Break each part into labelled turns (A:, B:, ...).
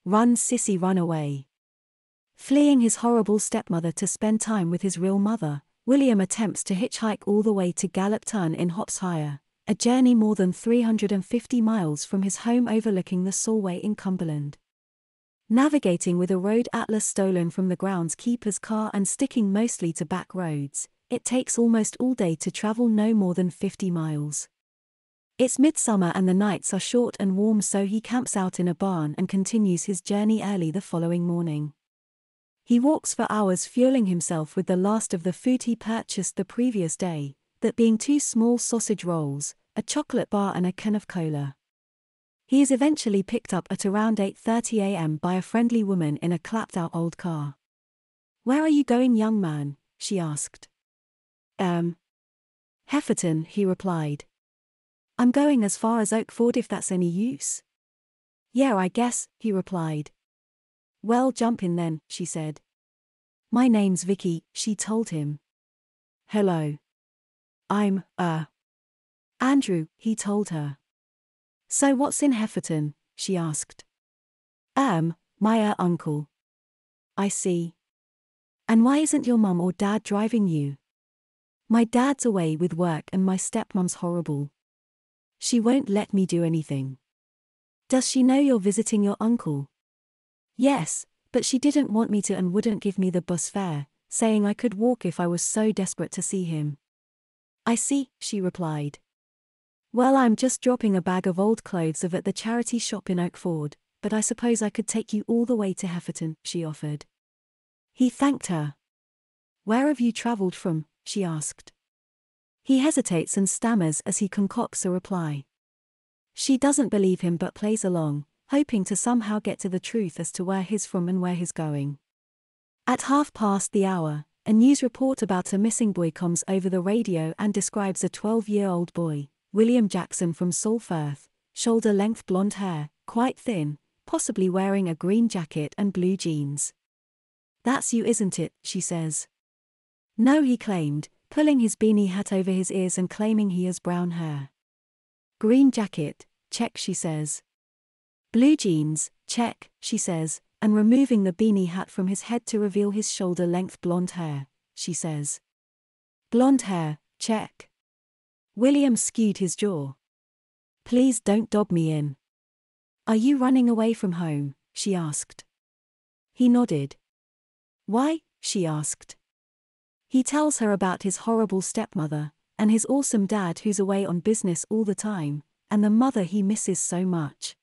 A: Run, Sissy, run away. Fleeing his horrible stepmother to spend time with his real mother, William attempts to hitchhike all the way to Gallopton in Hopshire, a journey more than 350 miles from his home overlooking the Solway in Cumberland. Navigating with a road atlas stolen from the groundskeeper's car and sticking mostly to back roads, it takes almost all day to travel no more than 50 miles. It's midsummer and the nights are short and warm, so he camps out in a barn and continues his journey early the following morning. He walks for hours, fueling himself with the last of the food he purchased the previous day, that being 2 small sausage rolls, a chocolate bar and a can of cola. He is eventually picked up at around 8:30 a.m. by a friendly woman in a clapped-out old car. "Where are you going, young man?" she asked. Hefferton," he replied. "I'm going as far as Oakford, if that's any use." "Yeah, I guess," he replied. "Well, jump in then," she said. "My name's Vicky," she told him. "Hello. I'm, Andrew," he told her. "So what's in Hefferton?" she asked. My uncle." "I see. And why isn't your mum or dad driving you?" "My dad's away with work and my stepmom's horrible. She won't let me do anything." "Does she know you're visiting your uncle?" "Yes, but she didn't want me to and wouldn't give me the bus fare, saying I could walk if I was so desperate to see him." "I see," she replied. "Well, I'm just dropping a bag of old clothes off at the charity shop in Oakford, but I suppose I could take you all the way to Hefferton," she offered. He thanked her. "Where have you travelled from?" she asked. He hesitates and stammers as he concocts a reply. She doesn't believe him but plays along, hoping to somehow get to the truth as to where he's from and where he's going. At 1/2 the hour, a news report about a missing boy comes over the radio and describes a 12-year-old boy, William Jackson from Salfirth, shoulder-length blonde hair, quite thin, possibly wearing a green jacket and blue jeans. "That's you, isn't it?" she says. "No," he claimed, pulling his beanie hat over his ears and claiming he has brown hair. "Green jacket, check," she says. "Blue jeans, check," she says, and removing the beanie hat from his head to reveal his shoulder-length blonde hair, she says. "Blonde hair, check." William skewed his jaw. "Please don't dob me in." "Are you running away from home?" she asked. He nodded. "Why?" she asked. He tells her about his horrible stepmother, and his awesome dad who's away on business all the time, and the mother he misses so much.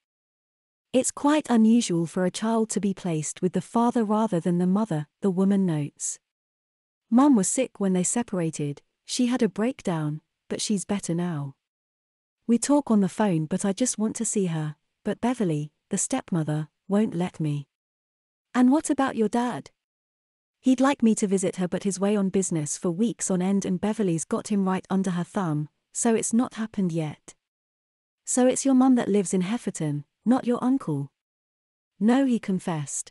A: It's quite unusual for a child to be placed with the father rather than the mother, the woman notes. "Mum was sick when they separated, she had a breakdown, but she's better now. We talk on the phone but I just want to see her, but Beverly, the stepmother, won't let me." "And what about your dad?" "He'd like me to visit her but he's away on business for weeks on end and Beverly's got him right under her thumb, so it's not happened yet." "So it's your mum that lives in Hefferton, not your uncle?" "No," he confessed.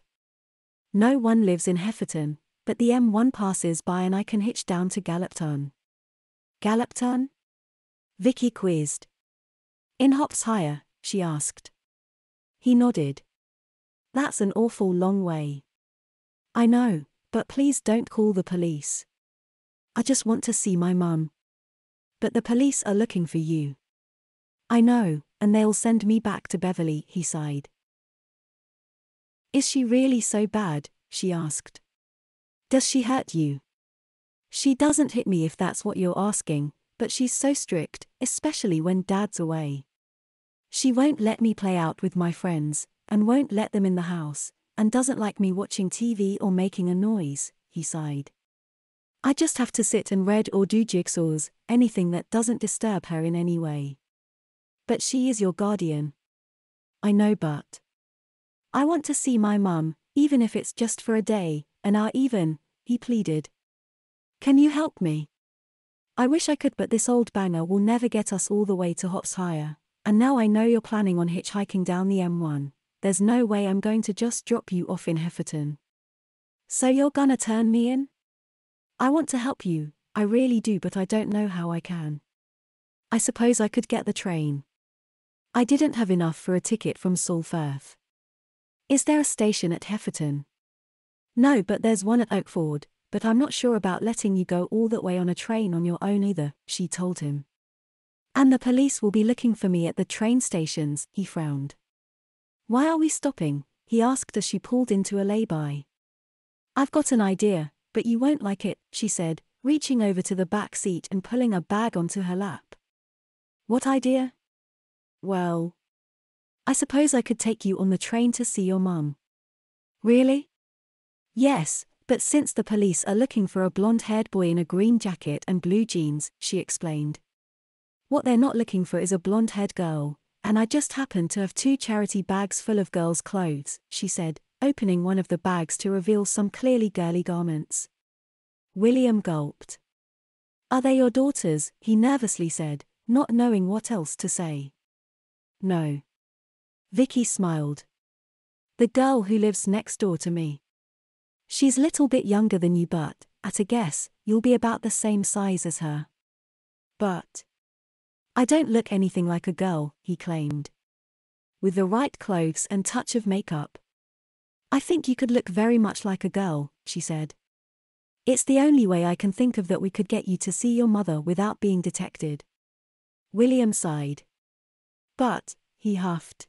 A: "No one lives in Hefferton, but the M1 passes by and I can hitch down to Gallopton." "Gallopton?" Vicky quizzed. "In Hopshire?" she asked. He nodded. "That's an awful long way." "I know, but please don't call the police. I just want to see my mum." "But the police are looking for you." "I know, and they'll send me back to Beverly," he sighed. "Is she really so bad?" she asked. "Does she hurt you?" "She doesn't hit me if that's what you're asking, but she's so strict, especially when Dad's away. She won't let me play out with my friends, and won't let them in the house, and doesn't like me watching TV or making a noise," he sighed. "I just have to sit and read or do jigsaws, anything that doesn't disturb her in any way." "But she is your guardian." "I know, but I want to see my mum, even if it's just for a day, an hour even," he pleaded. "Can you help me? I wish I could but this old banger will never get us all the way to Hopshire, and now I know you're planning on hitchhiking down the M1, there's no way I'm going to just drop you off in Hefferton." "So you're gonna turn me in?" "I want to help you, I really do, but I don't know how I can. I suppose I could get the train." I didn't have enough for a ticket from Salfirth. Is there a station at Hefferton? No, but there's one at Oakford, but I'm not sure about letting you go all that way on a train on your own either, she told him. And the police will be looking for me at the train stations, he frowned. Why are we stopping? He asked as she pulled into a lay-by. I've got an idea, but you won't like it, she said, reaching over to the back seat and pulling a bag onto her lap. What idea? Well, I suppose I could take you on the train to see your mum. Really? Yes, but since the police are looking for a blonde-haired boy in a green jacket and blue jeans, she explained. What they're not looking for is a blonde-haired girl, and I just happen to have 2 charity bags full of girls' clothes, she said, opening one of the bags to reveal some clearly girly garments. William gulped. Are they your daughters? He nervously said, not knowing what else to say. No. Vicky smiled. The girl who lives next door to me. She's a little bit younger than you, but, at a guess, you'll be about the same size as her. But I don't look anything like a girl, he claimed. With the right clothes and touch of makeup. I think you could look very much like a girl, she said. It's the only way I can think of that we could get you to see your mother without being detected. William sighed. But, he huffed.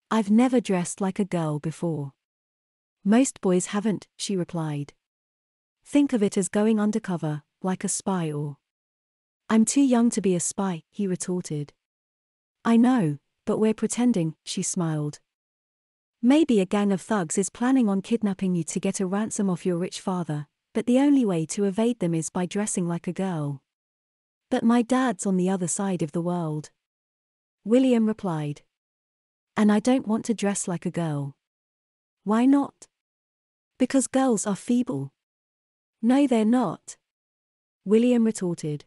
A: I've never dressed like a girl before. Most boys haven't, she replied. Think of it as going undercover, like a spy or. I'm too young to be a spy, he retorted. I know, but we're pretending, she smiled. Maybe a gang of thugs is planning on kidnapping you to get a ransom off your rich father, but the only way to evade them is by dressing like a girl. But my dad's on the other side of the world. William replied. And I don't want to dress like a girl. Why not? Because girls are feeble. No, they're not. William retorted.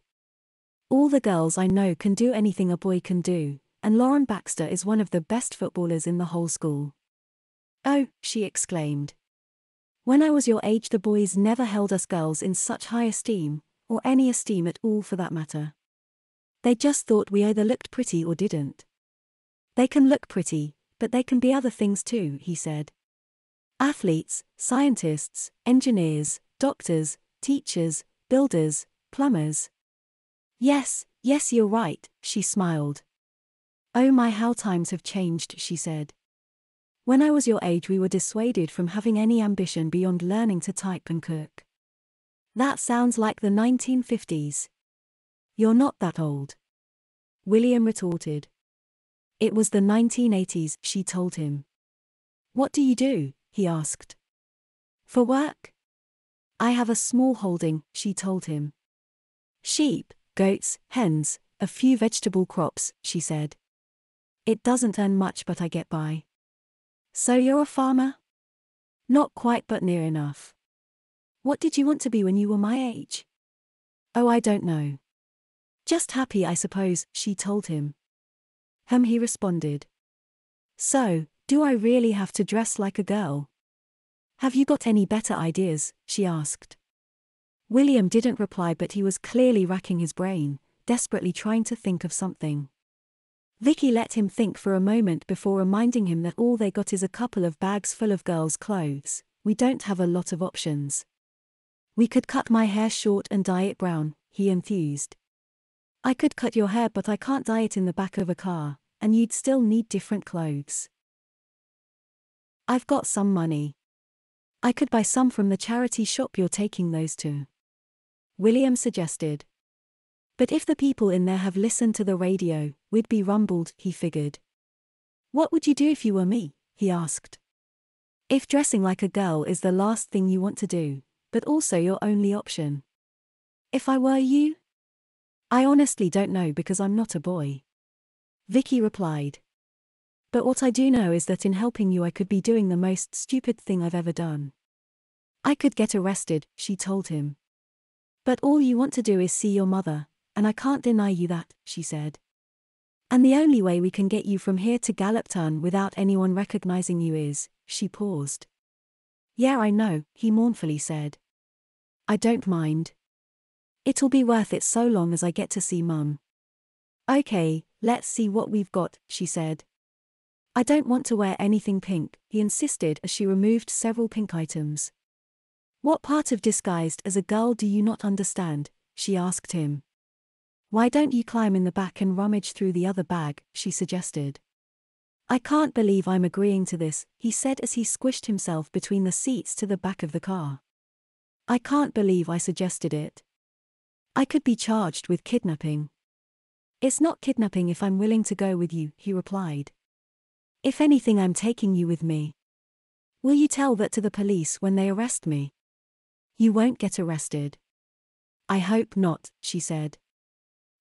A: All the girls I know can do anything a boy can do, and Lauren Baxter is one of the best footballers in the whole school. Oh, she exclaimed. When I was your age, the boys never held us girls in such high esteem, or any esteem at all for that matter. They just thought we either looked pretty or didn't. They can look pretty, but they can be other things too, he said. Athletes, scientists, engineers, doctors, teachers, builders, plumbers. Yes, you're right, she smiled. Oh my, how times have changed, she said. When I was your age, we were dissuaded from having any ambition beyond learning to type and cook. That sounds like the 1950s. You're not that old. William retorted. It was the 1980s, she told him. What do you do? He asked. For work? I have a small holding, she told him. Sheep, goats, hens, a few vegetable crops, she said. It doesn't earn much, but I get by. So you're a farmer? Not quite, but near enough. What did you want to be when you were my age? Oh, I don't know. Just happy, I suppose, she told him. He responded. So, do I really have to dress like a girl? Have you got any better ideas? She asked. William didn't reply, but he was clearly racking his brain, desperately trying to think of something. Vicky let him think for a moment before reminding him that all they got is a couple of bags full of girls' clothes. We don't have a lot of options. We could cut my hair short and dye it brown, he enthused. I could cut your hair, but I can't dye it in the back of a car, and you'd still need different clothes. I've got some money. I could buy some from the charity shop you're taking those to. William suggested. But if the people in there have listened to the radio, we'd be rumbled, he figured. What would you do if you were me? He asked. If dressing like a girl is the last thing you want to do, but also your only option. If I were you? I honestly don't know, because I'm not a boy. Vicky replied. But what I do know is that in helping you I could be doing the most stupid thing I've ever done. I could get arrested, she told him. But all you want to do is see your mother, and I can't deny you that, she said. And the only way we can get you from here to Gallopton without anyone recognizing you is, she paused. Yeah, I know, he mournfully said. I don't mind. It'll be worth it so long as I get to see Mum. Okay, let's see what we've got, she said. I don't want to wear anything pink, he insisted as she removed several pink items. What part of disguised as a girl do you not understand? She asked him. Why don't you climb in the back and rummage through the other bag, she suggested. I can't believe I'm agreeing to this, he said as he squished himself between the seats to the back of the car. I can't believe I suggested it. I could be charged with kidnapping. It's not kidnapping if I'm willing to go with you, he replied. If anything, I'm taking you with me. Will you tell that to the police when they arrest me? You won't get arrested. I hope not, she said.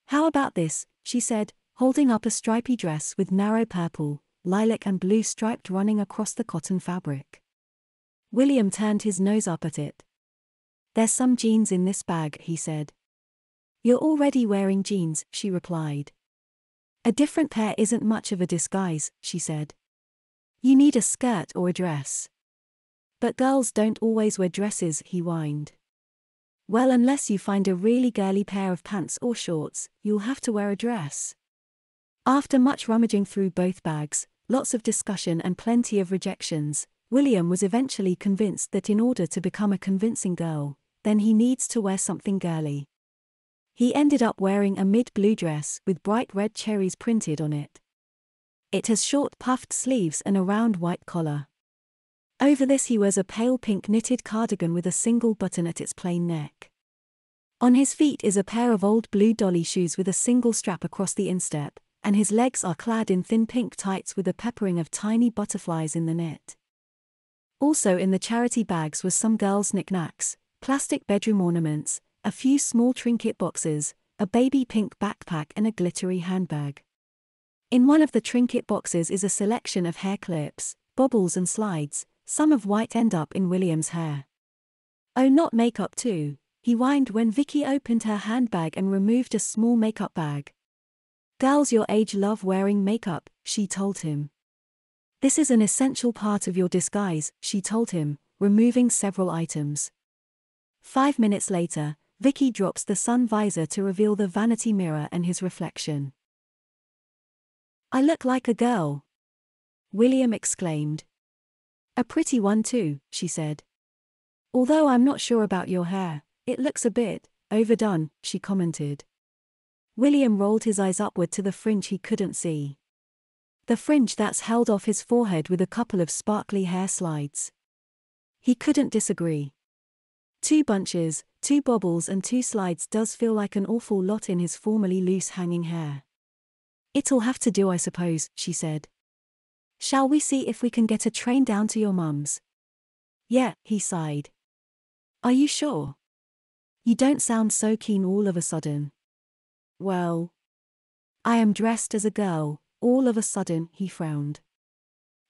A: How about this, she said, holding up a stripy dress with narrow purple, lilac and blue striped running across the cotton fabric. William turned his nose up at it. There's some jeans in this bag, he said. You're already wearing jeans, she replied. A different pair isn't much of a disguise, she said. You need a skirt or a dress. But girls don't always wear dresses, he whined. Well, unless you find a really girly pair of pants or shorts, you'll have to wear a dress. After much rummaging through both bags, lots of discussion and plenty of rejections, William was eventually convinced that in order to become a convincing girl, then he needs to wear something girly. He ended up wearing a mid-blue dress with bright red cherries printed on it. It has short puffed sleeves and a round white collar. Over this he wears a pale pink knitted cardigan with a single button at its plain neck. On his feet is a pair of old blue dolly shoes with a single strap across the instep, and his legs are clad in thin pink tights with a peppering of tiny butterflies in the knit. Also in the charity bags was some girls' knickknacks, plastic bedroom ornaments, a few small trinket boxes, a baby pink backpack and a glittery handbag. In one of the trinket boxes is a selection of hair clips, bobbles and slides, some of white end up in William's hair. Oh, not makeup too, he whined when Vicky opened her handbag and removed a small makeup bag. Girls your age love wearing makeup, she told him. This is an essential part of your disguise, she told him, removing several items. 5 minutes later, Vicky drops the sun visor to reveal the vanity mirror and his reflection. I look like a girl, William exclaimed. A pretty one too, she said. Although I'm not sure about your hair, it looks a bit overdone, she commented. William rolled his eyes upward to the fringe he couldn't see. The fringe that's held off his forehead with a couple of sparkly hair slides. He couldn't disagree. 2 bunches, 2 bobbles and 2 slides does feel like an awful lot in his formerly loose hanging hair. It'll have to do, I suppose, she said. Shall we see if we can get a train down to your mum's? Yeah, he sighed. Are you sure? You don't sound so keen all of a sudden. Well, I am dressed as a girl, all of a sudden, he frowned.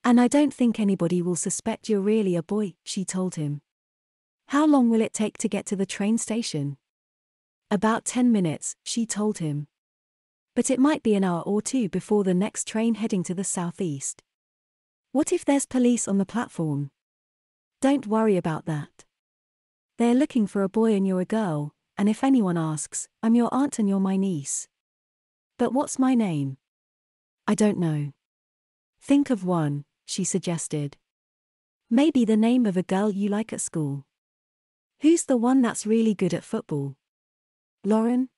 A: And I don't think anybody will suspect you're really a boy, she told him. How long will it take to get to the train station? About 10 minutes, she told him. But it might be an hour or 2 before the next train heading to the southeast. What if there's police on the platform? Don't worry about that. They're looking for a boy and you're a girl, and if anyone asks, I'm your aunt and you're my niece. But what's my name? I don't know. Think of one, she suggested. Maybe the name of a girl you like at school. Who's the one that's really good at football? Lauren?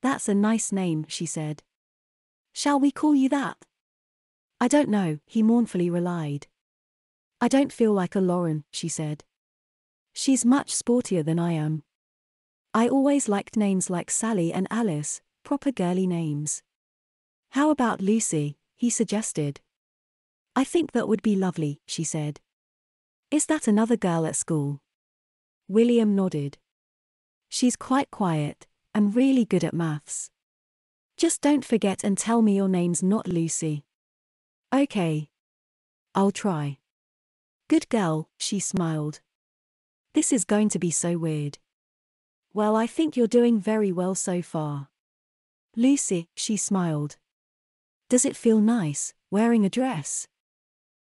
A: That's a nice name, she said. Shall we call you that? I don't know, he mournfully relied. I don't feel like a Lauren, she said. She's much sportier than I am. I always liked names like Sally and Alice, proper girly names. How about Lucy, he suggested. I think that would be lovely, she said. Is that another girl at school? William nodded. She's quite quiet, and really good at maths. Just don't forget and tell me your name's not Lucy. Okay. I'll try. Good girl, she smiled. This is going to be so weird. Well, I think you're doing very well so far. Lucy, she smiled. Does it feel nice, wearing a dress?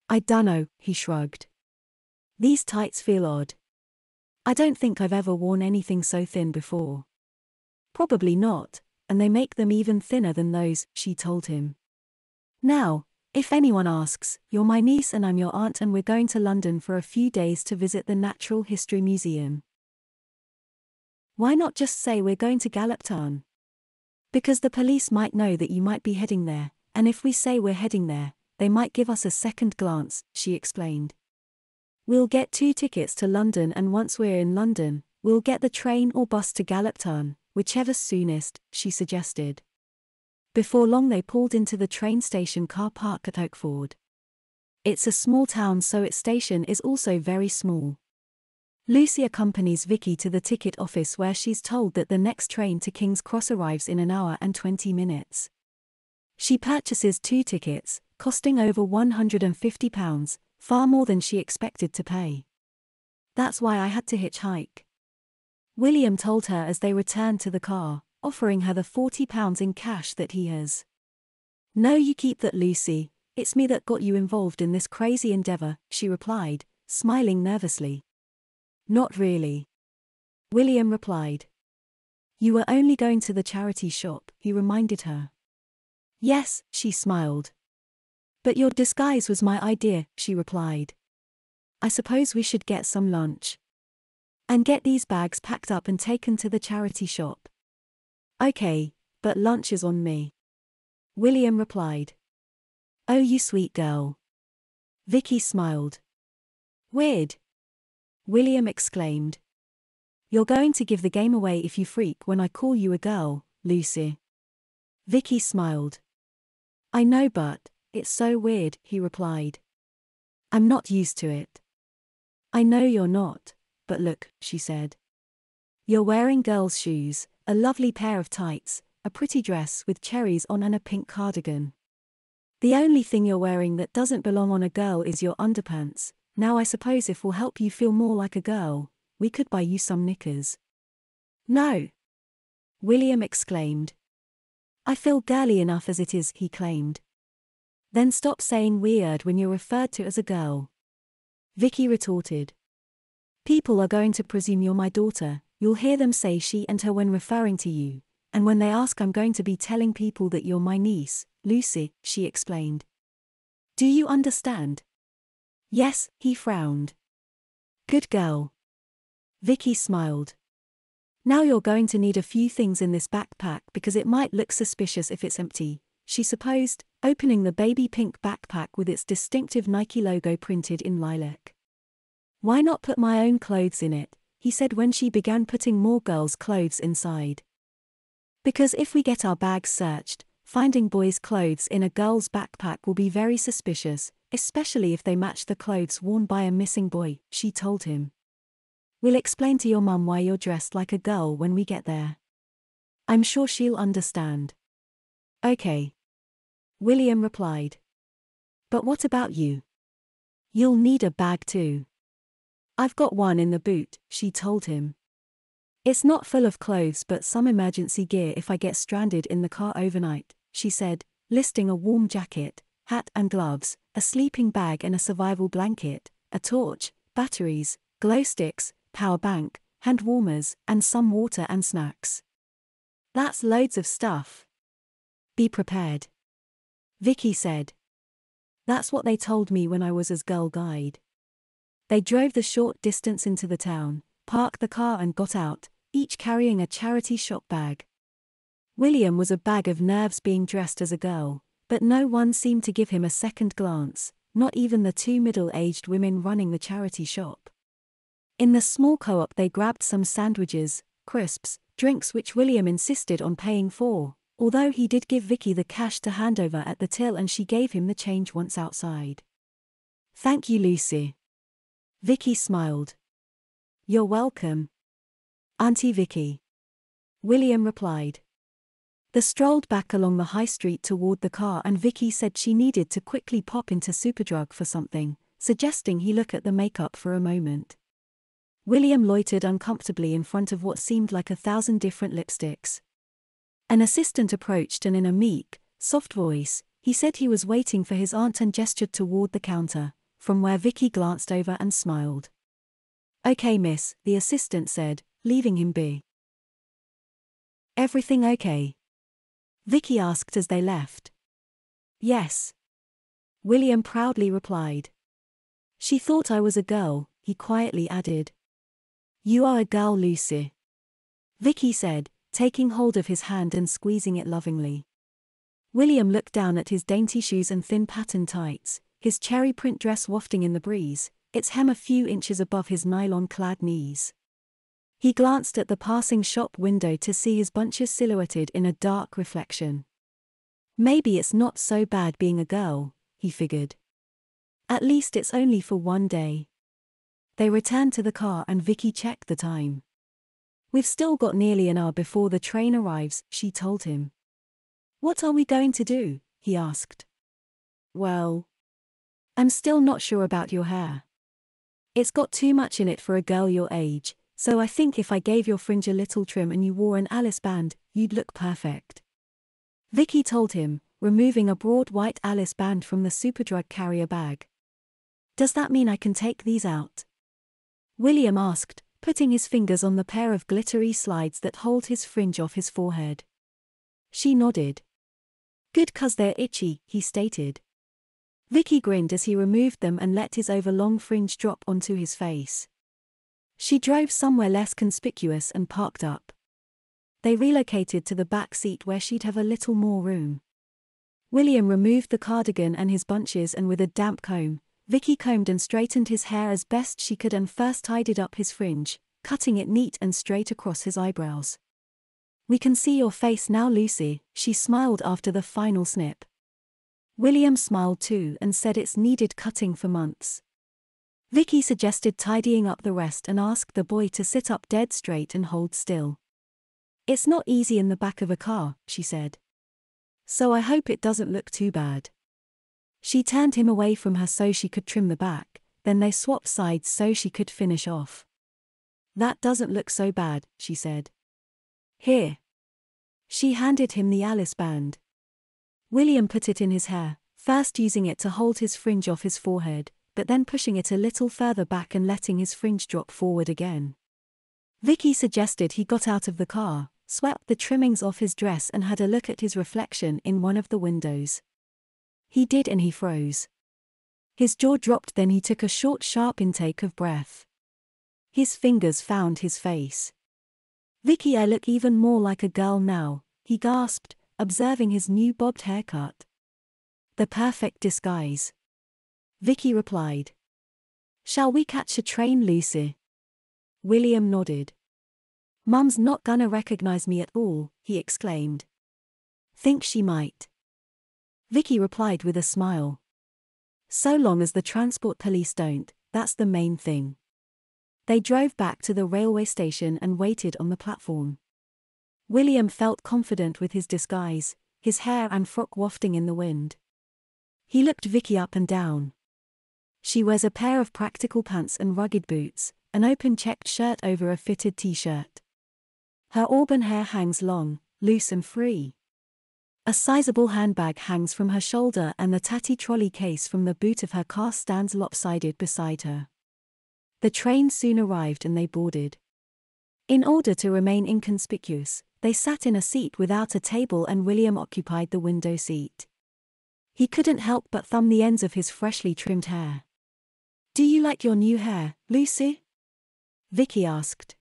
A: I dunno, he shrugged. These tights feel odd. I don't think I've ever worn anything so thin before. Probably not, and they make them even thinner than those, she told him. Now, if anyone asks, you're my niece and I'm your aunt and we're going to London for a few days to visit the Natural History Museum. Why not just say we're going to Gallop Town? Because the police might know that you might be heading there, and if we say we're heading there, they might give us a second glance, she explained. We'll get 2 tickets to London and once we're in London, we'll get the train or bus to Gallop Town, whichever's soonest, she suggested. Before long they pulled into the train station car park at Oakford. It's a small town so its station is also very small. Lucy accompanies Vicky to the ticket office where she's told that the next train to King's Cross arrives in an hour and 20 minutes. She purchases 2 tickets, costing over £150, far more than she expected to pay. That's why I had to hitchhike. William told her as they returned to the car, offering her the £40 in cash that he has. No, you keep that, Lucy, it's me that got you involved in this crazy endeavour, she replied, smiling nervously. Not really. William replied. You were only going to the charity shop, he reminded her. Yes, she smiled. But your disguise was my idea, she replied. I suppose we should get some lunch. And get these bags packed up and taken to the charity shop. Okay, but lunch is on me. William replied. Oh, you sweet girl. Vicky smiled. Weird. William exclaimed. You're going to give the game away if you freak when I call you a girl, Lucy. Vicky smiled. I know, but it's so weird, he replied. I'm not used to it. I know you're not, but look, she said. You're wearing girls' shoes, a lovely pair of tights, a pretty dress with cherries on and a pink cardigan. The only thing you're wearing that doesn't belong on a girl is your underpants. Now I suppose if we'll help you feel more like a girl, we could buy you some knickers. No! William exclaimed. I feel girly enough as it is, he claimed. Then stop saying weird when you're referred to as a girl. Vicky retorted. People are going to presume you're my daughter, you'll hear them say she and her when referring to you, and when they ask I'm going to be telling people that you're my niece, Lucy, she explained. Do you understand? Yes, he frowned. Good girl. Vicky smiled. Now you're going to need a few things in this backpack because it might look suspicious if it's empty, she supposed, opening the baby pink backpack with its distinctive Nike logo printed in lilac. Why not put my own clothes in it, he said when she began putting more girls' clothes inside. Because if we get our bags searched, finding boys' clothes in a girl's backpack will be very suspicious, especially if they match the clothes worn by a missing boy, she told him. We'll explain to your mum why you're dressed like a girl when we get there. I'm sure she'll understand. Okay. William replied. But what about you? You'll need a bag too. I've got one in the boot, she told him. It's not full of clothes but some emergency gear if I get stranded in the car overnight, she said, listing a warm jacket, hat and gloves, a sleeping bag and a survival blanket, a torch, batteries, glow sticks, power bank, hand warmers, and some water and snacks. That's loads of stuff. Be prepared. Vicky said. That's what they told me when I was as girl guide. They drove the short distance into the town, parked the car and got out, each carrying a charity shop bag. William was a bag of nerves being dressed as a girl, but no one seemed to give him a second glance, not even the 2 middle-aged women running the charity shop. In the small co-op they grabbed some sandwiches, crisps, drinks which William insisted on paying for, although he did give Vicky the cash to hand over at the till and she gave him the change once outside. Thank you, Lucy. Vicky smiled. You're welcome. Auntie Vicky. William replied. They strolled back along the high street toward the car and Vicky said she needed to quickly pop into Superdrug for something, suggesting he look at the makeup for a moment. William loitered uncomfortably in front of what seemed like 1,000 different lipsticks. An assistant approached and in a meek, soft voice, he said he was waiting for his aunt and gestured toward the counter, from where Vicky glanced over and smiled. Okay, miss, the assistant said, leaving him be. Everything okay? Vicky asked as they left. Yes. William proudly replied. She thought I was a girl, he quietly added. You are a girl, Lucy. Vicky said, taking hold of his hand and squeezing it lovingly. William looked down at his dainty shoes and thin pattern tights, his cherry print dress wafting in the breeze, its hem a few inches above his nylon-clad knees. He glanced at the passing shop window to see his bunches silhouetted in a dark reflection. Maybe it's not so bad being a girl, he figured. At least it's only for one day. They returned to the car and Vicky checked the time. We've still got nearly an hour before the train arrives, she told him. What are we going to do? He asked. Well, I'm still not sure about your hair. It's got too much in it for a girl your age, so I think if I gave your fringe a little trim and you wore an Alice band, you'd look perfect. Vicky told him, removing a broad white Alice band from the Superdrug carrier bag. Does that mean I can take these out? William asked, putting his fingers on the pair of glittery slides that hold his fringe off his forehead. She nodded. Good, 'cause they're itchy, he stated. Vicky grinned as he removed them and let his overlong fringe drop onto his face. She drove somewhere less conspicuous and parked up. They relocated to the back seat where she'd have a little more room. William removed the cardigan and his bunches, and with a damp comb, Vicky combed and straightened his hair as best she could and first tidied up his fringe, cutting it neat and straight across his eyebrows. We can see your face now, Lucy, she smiled after the final snip. William smiled too and said it's needed cutting for months. Vicky suggested tidying up the rest and asked the boy to sit up dead straight and hold still. It's not easy in the back of a car, she said. So I hope it doesn't look too bad. She turned him away from her so she could trim the back, then they swapped sides so she could finish off. That doesn't look so bad, she said. Here. She handed him the Alice band. William put it in his hair, first using it to hold his fringe off his forehead, but then pushing it a little further back and letting his fringe drop forward again. Vicky suggested he got out of the car, swept the trimmings off his dress and had a look at his reflection in one of the windows. He did, and he froze. His jaw dropped, then he took a short, sharp intake of breath. His fingers found his face. Vicky, I look even more like a girl now, he gasped, observing his new bobbed haircut. The perfect disguise. Vicky replied. Shall we catch a train, Lucy? William nodded. Mum's not gonna recognize me at all, he exclaimed. Think she might? Vicky replied with a smile. So long as the transport police don't, that's the main thing. They drove back to the railway station and waited on the platform. William felt confident with his disguise, his hair and frock wafting in the wind. He looked Vicky up and down. She wears a pair of practical pants and rugged boots, an open checked shirt over a fitted t-shirt. Her auburn hair hangs long, loose and free. A sizable handbag hangs from her shoulder and the tatty trolley case from the boot of her car stands lopsided beside her. The train soon arrived and they boarded. In order to remain inconspicuous, they sat in a seat without a table and William occupied the window seat. He couldn't help but thumb the ends of his freshly trimmed hair. Do you like your new hair, Lucy? Vicky asked.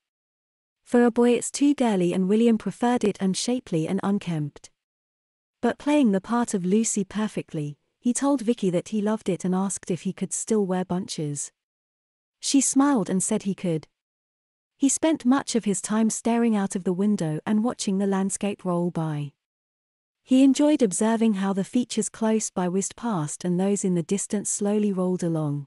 A: For a boy it's too girly and William preferred it unshapely and unkempt. But playing the part of Lucy perfectly, he told Vicky that he loved it and asked if he could still wear bunches. She smiled and said he could. He spent much of his time staring out of the window and watching the landscape roll by. He enjoyed observing how the features close by whizzed past and those in the distance slowly rolled along.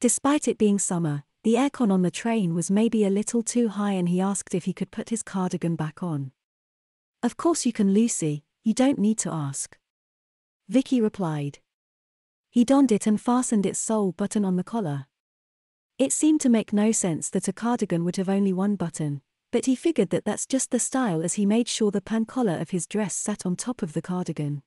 A: Despite it being summer, the aircon on the train was maybe a little too high and he asked if he could put his cardigan back on. Of course you can, Lucy, you don't need to ask. Vicky replied. He donned it and fastened its sole button on the collar. It seemed to make no sense that a cardigan would have only one button, but he figured that that's just the style as he made sure the pan collar of his dress sat on top of the cardigan.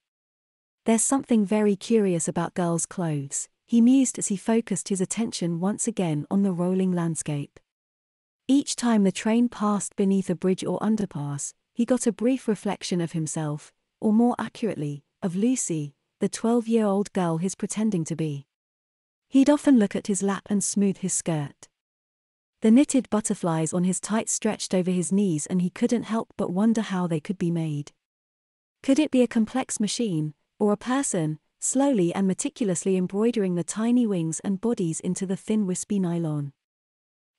A: There's something very curious about girls' clothes, he mused as he focused his attention once again on the rolling landscape. Each time the train passed beneath a bridge or underpass, he got a brief reflection of himself, or more accurately, of Lucy, the 12-year-old girl he's pretending to be. He'd often look at his lap and smooth his skirt. The knitted butterflies on his tights stretched over his knees, and he couldn't help but wonder how they could be made. Could it be a complex machine, or a person, slowly and meticulously embroidering the tiny wings and bodies into the thin wispy nylon?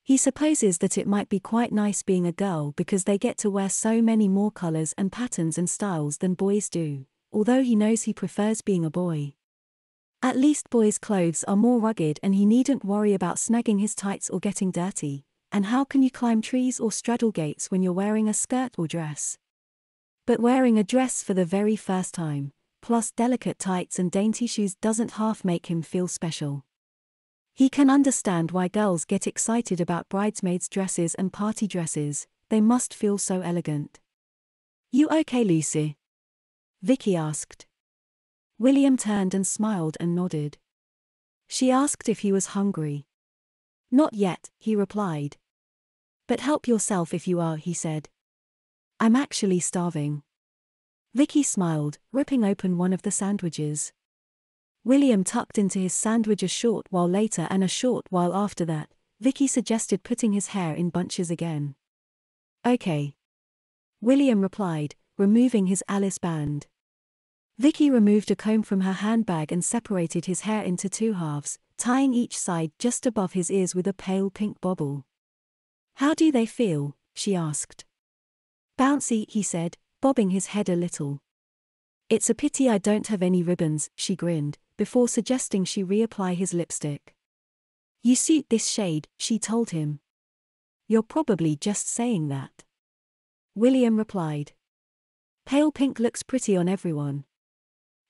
A: He supposes that it might be quite nice being a girl because they get to wear so many more colors and patterns and styles than boys do, although he knows he prefers being a boy. At least boys' clothes are more rugged and he needn't worry about snagging his tights or getting dirty. And how can you climb trees or straddle gates when you're wearing a skirt or dress? But wearing a dress for the very first time, plus delicate tights and dainty shoes, doesn't half make him feel special. He can understand why girls get excited about bridesmaids' dresses and party dresses. They must feel so elegant. "You okay, Lucy?" Vicky asked. William turned and smiled and nodded. She asked if he was hungry. "Not yet," he replied. "But help yourself if you are," he said. "I'm actually starving." Vicky smiled, ripping open one of the sandwiches. William tucked into his sandwich a short while later, and a short while after that, Vicky suggested putting his hair in bunches again. "Okay," William replied, removing his Alice band. Vicky removed a comb from her handbag and separated his hair into two halves, tying each side just above his ears with a pale pink bobble. "How do they feel?" she asked. "Bouncy," he said, bobbing his head a little. "It's a pity I don't have any ribbons," she grinned, before suggesting she reapply his lipstick. "You suit this shade," she told him. "You're probably just saying that," William replied. "Pale pink looks pretty on everyone,"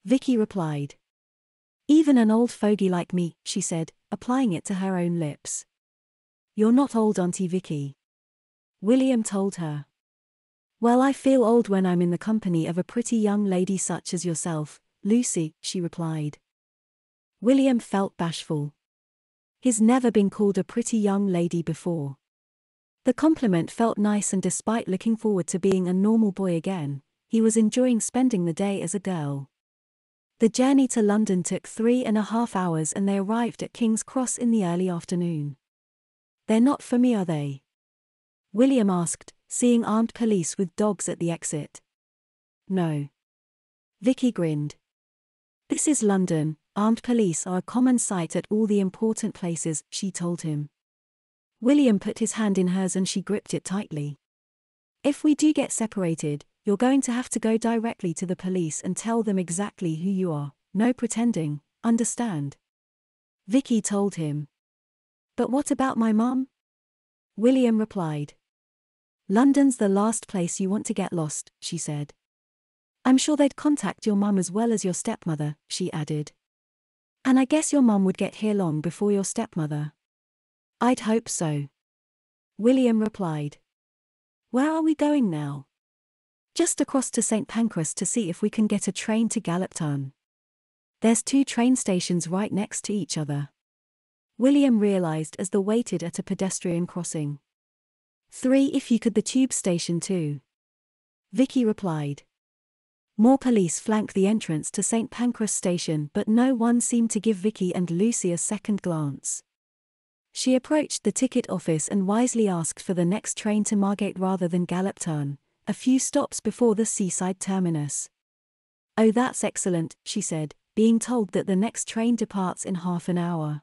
A: Vicky replied. "Even an old fogey like me," she said, applying it to her own lips. "You're not old, Auntie Vicky," William told her. "Well, I feel old when I'm in the company of a pretty young lady such as yourself, Lucy," she replied. William felt bashful. He's never been called a pretty young lady before. The compliment felt nice, and despite looking forward to being a normal boy again, he was enjoying spending the day as a girl. The journey to London took 3.5 hours and they arrived at King's Cross in the early afternoon. "They're not for me, are they?" William asked, seeing armed police with dogs at the exit. "No." Vicky grinned. "This is London. Armed police are a common sight at all the important places," she told him. William put his hand in hers and she gripped it tightly. "If we do get separated, you're going to have to go directly to the police and tell them exactly who you are. No pretending, understand?" Vicky told him. "But what about my mum?" William replied. "London's the last place you want to get lost," she said. "I'm sure they'd contact your mum as well as your stepmother," she added. "And I guess your mum would get here long before your stepmother." "I'd hope so," William replied. "Where are we going now?" "Just across to St. Pancras to see if we can get a train to Galopton. There's 2 train stations right next to each other," William realized as they waited at a pedestrian crossing. "3 if you could, the tube station too," Vicky replied. More police flanked the entrance to St. Pancras station, but no one seemed to give Vicky and Lucy a second glance. She approached the ticket office and wisely asked for the next train to Margate rather than Galopton, a few stops before the seaside terminus. "Oh, that's excellent," she said, being told that the next train departs in half an hour.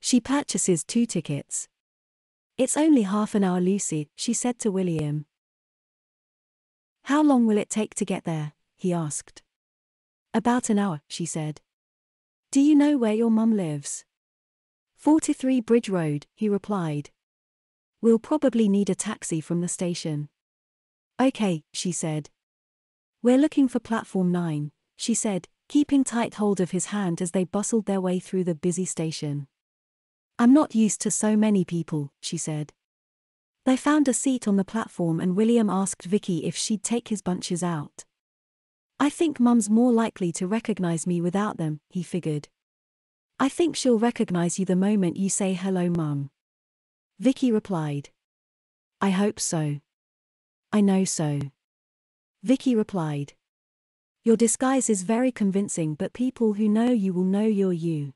A: She purchases 2 tickets. "It's only half an hour, Lucy," she said to William. "How long will it take to get there?" he asked. "About an hour," she said. "Do you know where your mum lives?" 43 Bridge Road, he replied. "We'll probably need a taxi from the station." "Okay," she said. "We're looking for platform 9, she said, keeping tight hold of his hand as they bustled their way through the busy station. "I'm not used to so many people," she said. They found a seat on the platform and William asked Vicky if she'd take his bunches out. "I think Mum's more likely to recognize me without them," he figured. "I think she'll recognize you the moment you say hello, Mum," Vicky replied. "I hope so. I know so." Vicky replied. Your disguise is very convincing, but people who know you will know you're you.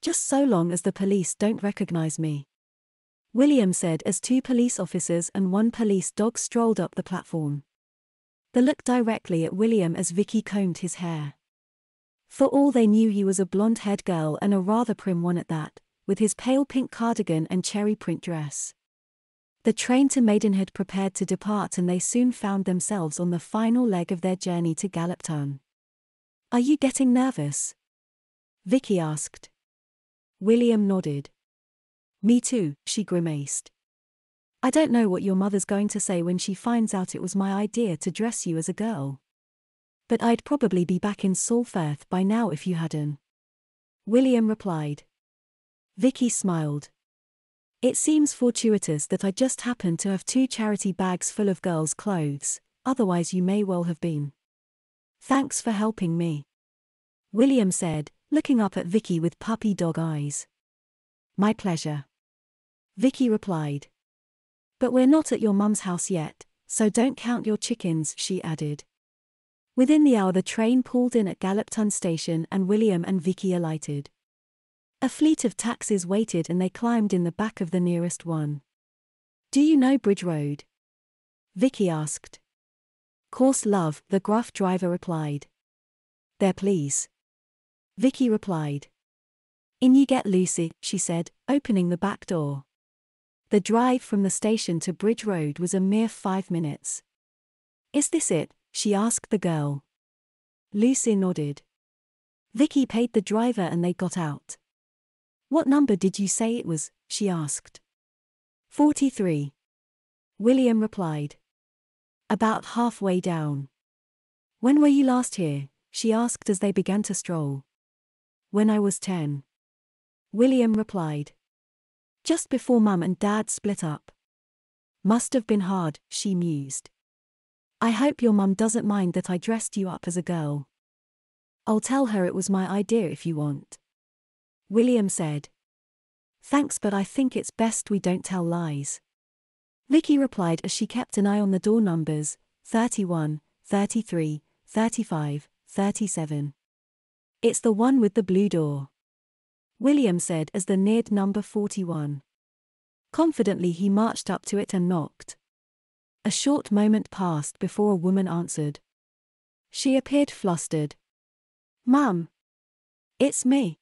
A: Just so long as the police don't recognize me. William said as two police officers and one police dog strolled up the platform. They looked directly at William as Vicky combed his hair. For all they knew, he was a blonde-haired girl, and a rather prim one at that, with his pale pink cardigan and cherry print dress. The train to Maidenhead prepared to depart, and they soon found themselves on the final leg of their journey to Galloptown. Are you getting nervous? Vicky asked. William nodded. Me too, she grimaced. I don't know what your mother's going to say when she finds out it was my idea to dress you as a girl. But I'd probably be back in Salford by now if you hadn't. William replied. Vicky smiled. It seems fortuitous that I just happened to have 2 charity bags full of girls' clothes, otherwise you may well have been. Thanks for helping me. William said, looking up at Vicky with puppy dog eyes. My pleasure. Vicky replied. But we're not at your mum's house yet, so don't count your chickens, she added. Within the hour the train pulled in at Galloptown station and William and Vicky alighted. A fleet of taxis waited and they climbed in the back of the nearest one. Do you know Bridge Road? Vicky asked. Course love, the gruff driver replied. There please. Vicky replied. In you get Lucy, she said, opening the back door. The drive from the station to Bridge Road was a mere 5 minutes. Is this it? She asked the girl. Lucy nodded. Vicky paid the driver and they got out. What number did you say it was? She asked. 43. William replied. About halfway down. When were you last here? She asked as they began to stroll. When I was 10. William replied. Just before Mum and Dad split up. Must have been hard, she mused. I hope your mum doesn't mind that I dressed you up as a girl. I'll tell her it was my idea if you want. William said. Thanks, but I think it's best we don't tell lies. Vicky replied as she kept an eye on the door numbers, 31, 33, 35, 37. It's the one with the blue door. William said as they neared number 41. Confidently he marched up to it and knocked. A short moment passed before a woman answered. She appeared flustered. Mum. It's me.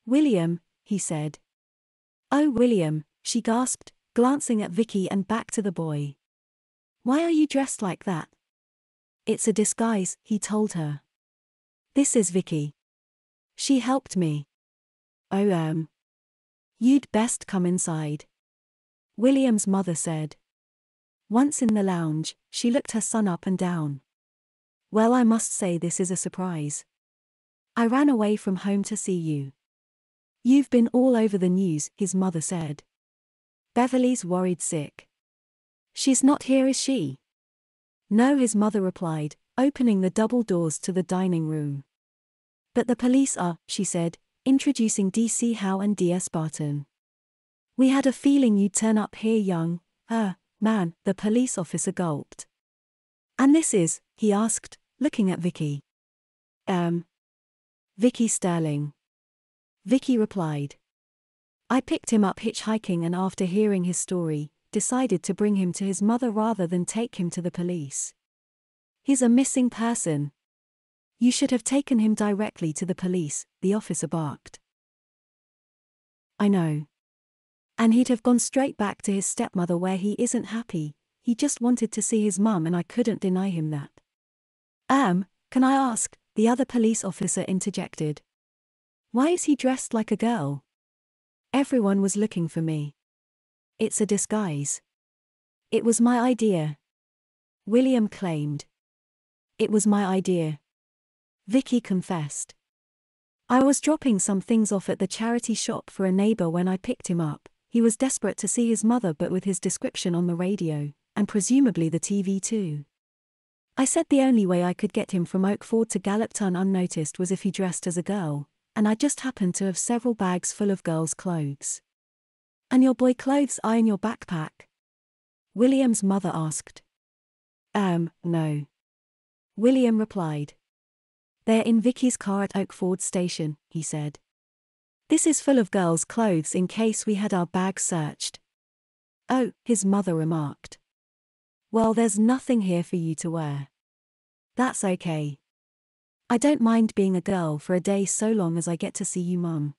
A: William, he said. Oh William, she gasped, glancing at Vicky and back to the boy. Why are you dressed like that? It's a disguise, he told her. This is Vicky. She helped me. Oh, you'd best come inside. William's mother said. Once in the lounge, she looked her son up and down. Well, I must say this is a surprise. I ran away from home to see you. You've been all over the news, his mother said. Beverly's worried sick. She's not here, is she? No, his mother replied, opening the double doors to the dining room. But the police are, she said, introducing DC Howe and DS Barton. We had a feeling you'd turn up here, young man, the police officer gulped. And this is, he asked, looking at Vicky. Vicky Sterling. Vicky replied. I picked him up hitchhiking and after hearing his story, decided to bring him to his mother rather than take him to the police. He's a missing person. You should have taken him directly to the police, the officer barked. I know. And he'd have gone straight back to his stepmother where he isn't happy. He just wanted to see his mum and I couldn't deny him that. Can I ask? The other police officer interjected. Why is he dressed like a girl? Everyone was looking for me. It's a disguise. It was my idea. William claimed. It was my idea. Vicky confessed. I was dropping some things off at the charity shop for a neighbor when I picked him up. He was desperate to see his mother but with his description on the radio, and presumably the TV too. I said the only way I could get him from Oakford to Galloptown unnoticed was if he dressed as a girl, and I just happened to have several bags full of girls' clothes. And your boy clothes are in your backpack? William's mother asked. No. William replied. They're in Vicky's car at Oakford Station, he said. This is full of girls' clothes in case we had our bags searched. Oh, his mother remarked. Well, there's nothing here for you to wear. That's okay. I don't mind being a girl for a day so long as I get to see you, Mum.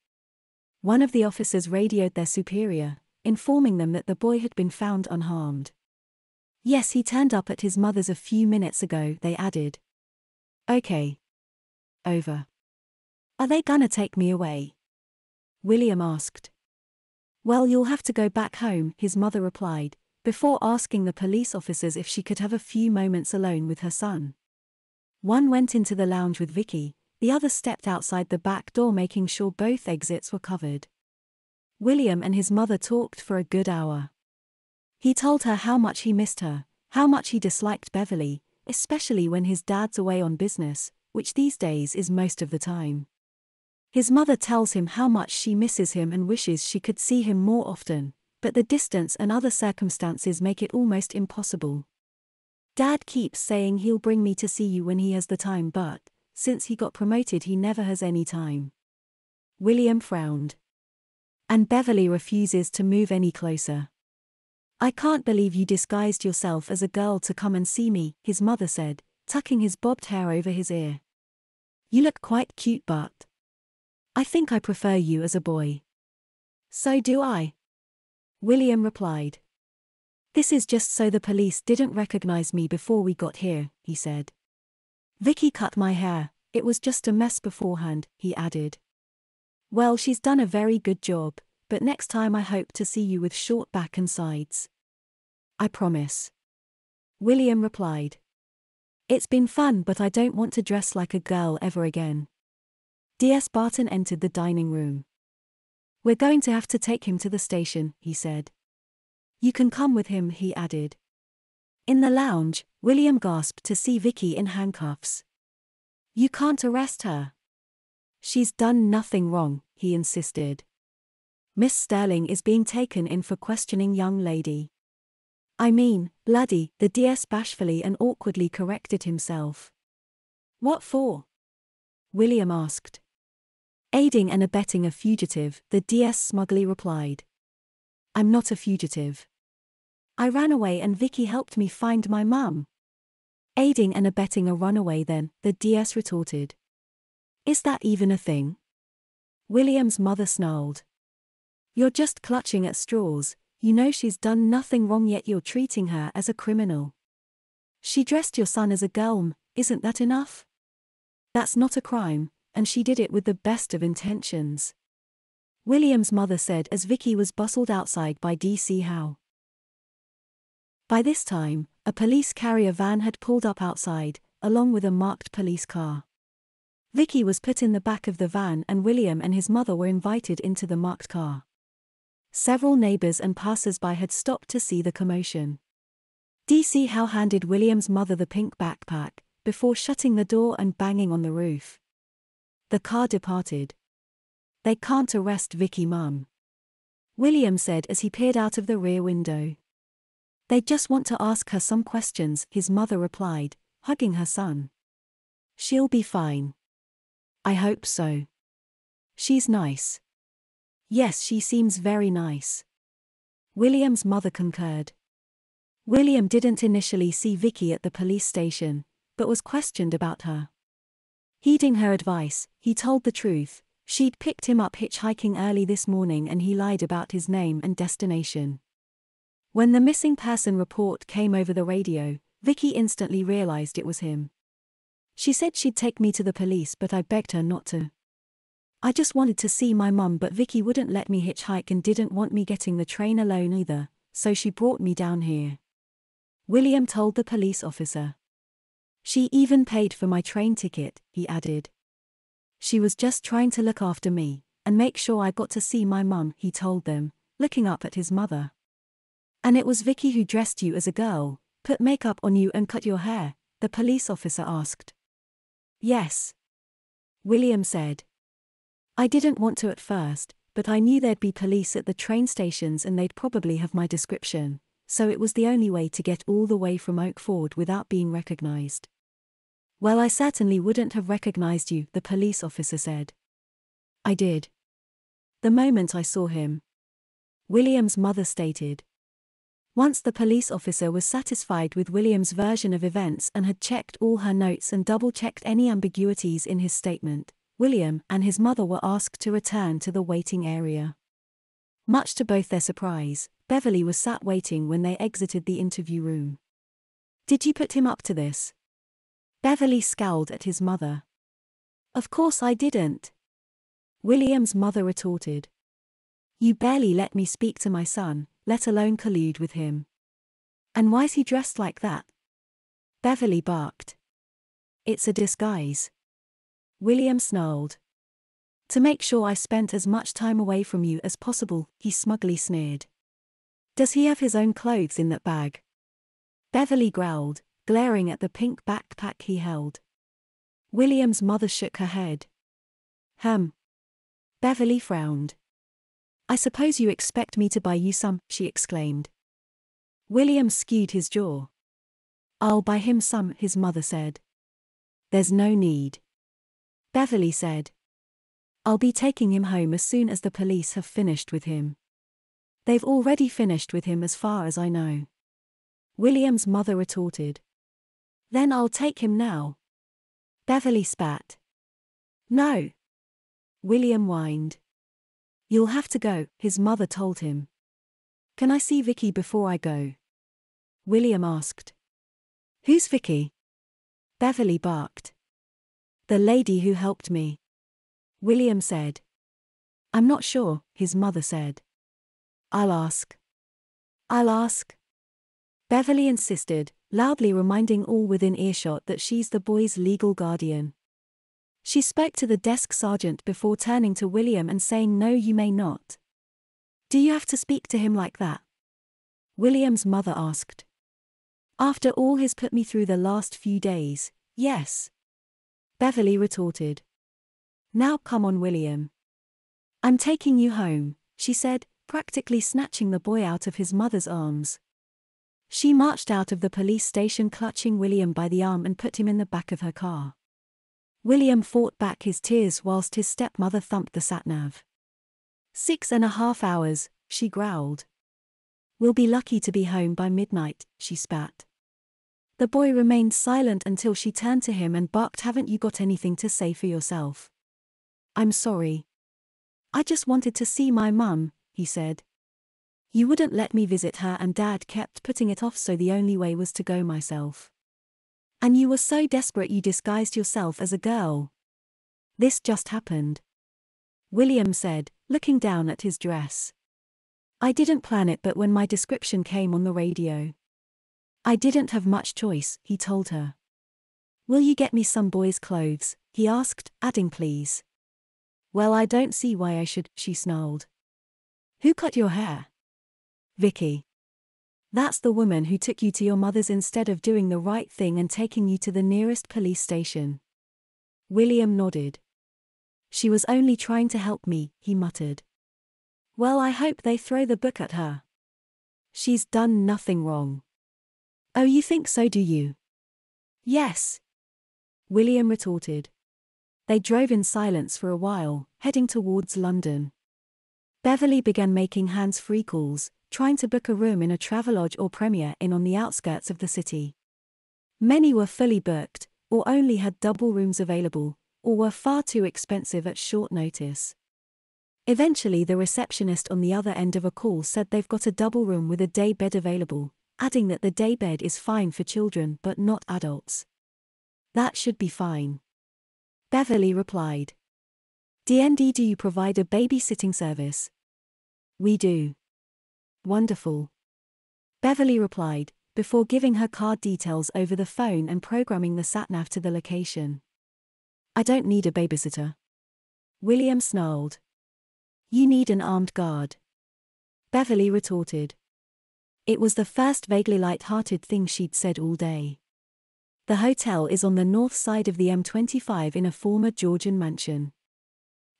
A: One of the officers radioed their superior, informing them that the boy had been found unharmed. Yes, he turned up at his mother's a few minutes ago, they added. Okay. Over. Are they gonna take me away? William asked. Well, you'll have to go back home, his mother replied, before asking the police officers if she could have a few moments alone with her son. One went into the lounge with Vicky, the other stepped outside the back door making sure both exits were covered. William and his mother talked for a good hour. He told her how much he missed her, how much he disliked Beverly, especially when his dad's away on business, which these days is most of the time. His mother tells him how much she misses him and wishes she could see him more often, but the distance and other circumstances make it almost impossible. Dad keeps saying he'll bring me to see you when he has the time, but, since he got promoted, he never has any time. William frowned. And Beverly refuses to move any closer. I can't believe you disguised yourself as a girl to come and see me, his mother said, tucking his bobbed hair over his ear. You look quite cute, but I think I prefer you as a boy. So do I. William replied. This is just so the police didn't recognize me before we got here, he said. Vicky cut my hair, it was just a mess beforehand, he added. Well, she's done a very good job, but next time I hope to see you with short back and sides. I promise. William replied. It's been fun, but I don't want to dress like a girl ever again. D.S. Barton entered the dining room. We're going to have to take him to the station, he said. You can come with him, he added. In the lounge, William gasped to see Vicky in handcuffs. You can't arrest her. She's done nothing wrong, he insisted. Miss Sterling is being taken in for questioning, young lady. I mean, bloody, the DS bashfully and awkwardly corrected himself. What for? William asked. Aiding and abetting a fugitive, the DS smugly replied. I'm not a fugitive. I ran away and Vicky helped me find my mum. Aiding and abetting a runaway then, the DS retorted. Is that even a thing? William's mother snarled. You're just clutching at straws, you know she's done nothing wrong yet you're treating her as a criminal. She dressed your son as a girl, isn't that enough? That's not a crime, and she did it with the best of intentions. William's mother said as Vicky was bustled outside by D.C. Howe. By this time, a police carrier van had pulled up outside, along with a marked police car. Vicky was put in the back of the van and William and his mother were invited into the marked car. Several neighbors and passers-by had stopped to see the commotion. D.C. Howe handed William's mother the pink backpack, before shutting the door and banging on the roof. The car departed. They can't arrest Vicky, Mum, William said as he peered out of the rear window. They just want to ask her some questions, his mother replied, hugging her son. She'll be fine. I hope so. She's nice. Yes, she seems very nice. William's mother concurred. William didn't initially see Vicky at the police station, but was questioned about her. Heeding her advice, he told the truth. She'd picked him up hitchhiking early this morning and he lied about his name and destination. When the missing person report came over the radio, Vicky instantly realized it was him. She said she'd take me to the police but I begged her not to. I just wanted to see my mum but Vicky wouldn't let me hitchhike and didn't want me getting the train alone either, so she brought me down here. William told the police officer. She even paid for my train ticket, he added. She was just trying to look after me, and make sure I got to see my mum, he told them, looking up at his mother. And it was Vicky who dressed you as a girl, put makeup on you and cut your hair, the police officer asked. Yes. William said. I didn't want to at first, but I knew there'd be police at the train stations and they'd probably have my description, so it was the only way to get all the way from Oak Ford without being recognized. Well, I certainly wouldn't have recognized you, the police officer said. I did. The moment I saw him, William's mother stated. Once the police officer was satisfied with William's version of events and had checked all her notes and double-checked any ambiguities in his statement, William and his mother were asked to return to the waiting area. Much to both their surprise, Beverly was sat waiting when they exited the interview room. Did you put him up to this? Beverly scowled at his mother. Of course I didn't. William's mother retorted. You barely let me speak to my son, let alone collude with him. And why's he dressed like that? Beverly barked. It's a disguise. William snarled. To make sure I spent as much time away from you as possible, he smugly sneered. Does he have his own clothes in that bag? Beverly growled, glaring at the pink backpack he held. William's mother shook her head. Beverly frowned. I suppose you expect me to buy you some, she exclaimed. William skewed his jaw. I'll buy him some, his mother said. There's no need. Beverly said. I'll be taking him home as soon as the police have finished with him. They've already finished with him as far as I know. William's mother retorted. Then I'll take him now. Beverly spat. No. William whined. You'll have to go, his mother told him. Can I see Vicky before I go? William asked. Who's Vicky? Beverly barked. The lady who helped me. William said. I'm not sure, his mother said. I'll ask. Beverly insisted, loudly reminding all within earshot that she's the boy's legal guardian. She spoke to the desk sergeant before turning to William and saying, no, you may not. Do you have to speak to him like that? William's mother asked. After all he's put me through the last few days, yes. Beverly retorted. Now come on, William. I'm taking you home, she said, practically snatching the boy out of his mother's arms. She marched out of the police station clutching William by the arm and put him in the back of her car. William fought back his tears whilst his stepmother thumped the sat-nav. 6.5 hours, she growled. We'll be lucky to be home by midnight, she spat. The boy remained silent until she turned to him and barked, haven't you got anything to say for yourself? I'm sorry. I just wanted to see my mum, he said. You wouldn't let me visit her and Dad kept putting it off, so the only way was to go myself. And you were so desperate you disguised yourself as a girl. This just happened. William said, looking down at his dress. I didn't plan it, but when my description came on the radio, I didn't have much choice, he told her. Will you get me some boys' clothes, he asked, adding please. Well, I don't see why I should, she snarled. Who cut your hair? Vicky. That's the woman who took you to your mother's instead of doing the right thing and taking you to the nearest police station. William nodded. She was only trying to help me, he muttered. Well, I hope they throw the book at her. She's done nothing wrong. Oh, you think so, do you? Yes. William retorted. They drove in silence for a while, heading towards London. Beverly began making hands-free calls, trying to book a room in a Travelodge or Premier Inn on the outskirts of the city. Many were fully booked, or only had double rooms available, or were far too expensive at short notice. Eventually the receptionist on the other end of a call said they've got a double room with a day bed available, adding that the day bed is fine for children but not adults. That should be fine. Beverly replied. DND, do you provide a babysitting service? We do. Wonderful. Beverly replied, before giving her card details over the phone and programming the sat-nav to the location. I don't need a babysitter. William snarled. You need an armed guard. Beverly retorted. It was the first vaguely light-hearted thing she'd said all day. The hotel is on the north side of the M25 in a former Georgian mansion.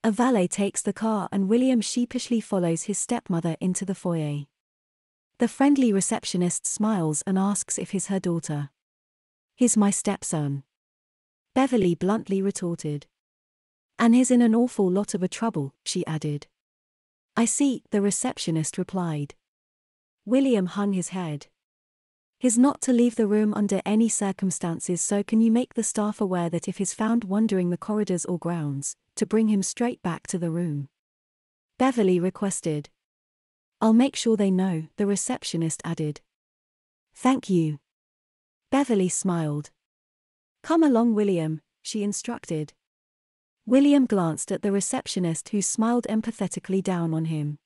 A: A valet takes the car and William sheepishly follows his stepmother into the foyer. The friendly receptionist smiles and asks if he's her daughter. He's my stepson. Beverly bluntly retorted. And he's in an awful lot of trouble, she added. I see, the receptionist replied. William hung his head. He's not to leave the room under any circumstances, so can you make the staff aware that if he's found wandering the corridors or grounds, to bring him straight back to the room? Beverly requested. I'll make sure they know, the receptionist added. Thank you. Beverly smiled. Come along, William, she instructed. William glanced at the receptionist, who smiled empathetically down on him.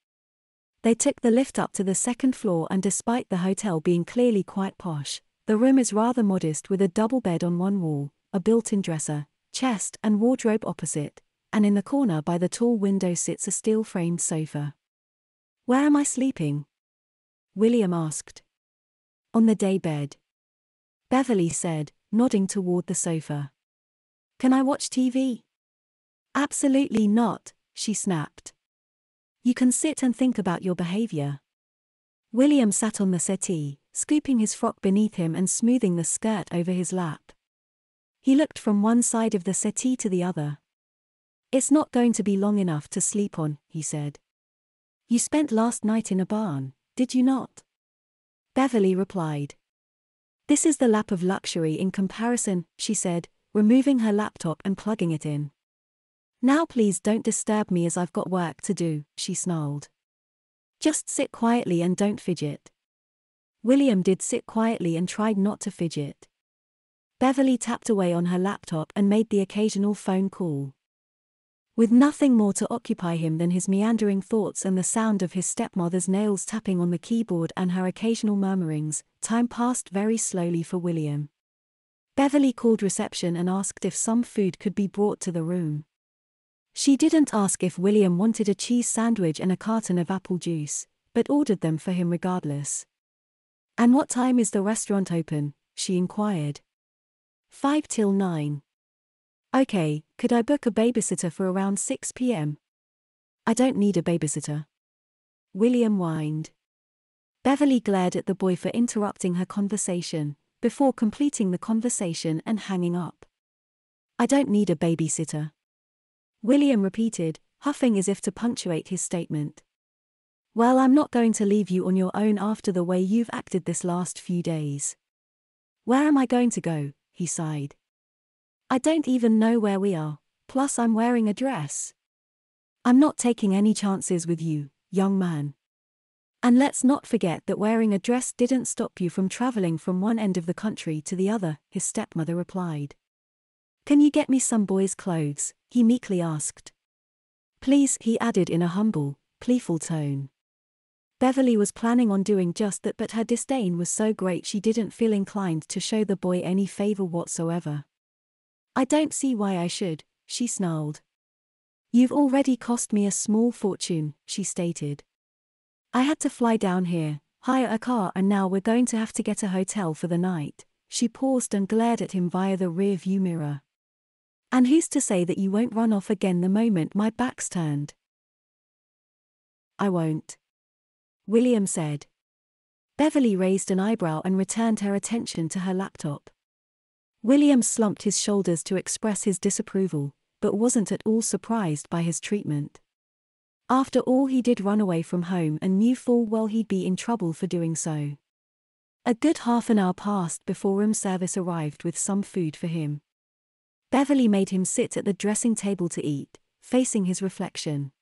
A: They took the lift up to the second floor, and despite the hotel being clearly quite posh, the room is rather modest, with a double bed on one wall, a built-in dresser, chest and wardrobe opposite, and in the corner by the tall window sits a steel-framed sofa. Where am I sleeping? William asked. On the day bed. Beverly said, nodding toward the sofa. Can I watch TV? Absolutely not, she snapped. You can sit and think about your behavior. William sat on the settee, scooping his frock beneath him and smoothing the skirt over his lap. He looked from one side of the settee to the other. It's not going to be long enough to sleep on, he said. You spent last night in a barn, did you not? Beverly replied. This is the lap of luxury in comparison, she said, removing her laptop and plugging it in. Now please don't disturb me as I've got work to do, she snarled. Just sit quietly and don't fidget. William did sit quietly and tried not to fidget. Beverly tapped away on her laptop and made the occasional phone call. With nothing more to occupy him than his meandering thoughts and the sound of his stepmother's nails tapping on the keyboard and her occasional murmurings, time passed very slowly for William. Beverly called reception and asked if some food could be brought to the room. She didn't ask if William wanted a cheese sandwich and a carton of apple juice, but ordered them for him regardless. And what time is the restaurant open? She inquired. 5 till 9. Okay, could I book a babysitter for around 6 p.m? I don't need a babysitter. William whined. Beverly glared at the boy for interrupting her conversation, before completing the conversation and hanging up. I don't need a babysitter. William repeated, huffing as if to punctuate his statement. Well, I'm not going to leave you on your own after the way you've acted this last few days. Where am I going to go? He sighed. I don't even know where we are, plus I'm wearing a dress. I'm not taking any chances with you, young man. And let's not forget that wearing a dress didn't stop you from traveling from one end of the country to the other, his stepmother replied. Can you get me some boys' clothes? He meekly asked. Please, he added in a humble, playful tone. Beverly was planning on doing just that, but her disdain was so great she didn't feel inclined to show the boy any favor whatsoever. I don't see why I should, she snarled. You've already cost me a small fortune, she stated. I had to fly down here, hire a car, and now we're going to have to get a hotel for the night. She paused and glared at him via the rear-view mirror. And who's to say that you won't run off again the moment my back's turned? I won't. William said. Beverly raised an eyebrow and returned her attention to her laptop. William slumped his shoulders to express his disapproval, but wasn't at all surprised by his treatment. After all, he did run away from home and knew full well he'd be in trouble for doing so. A good half an hour passed before room service arrived with some food for him. Beverly made him sit at the dressing table to eat, facing his reflection.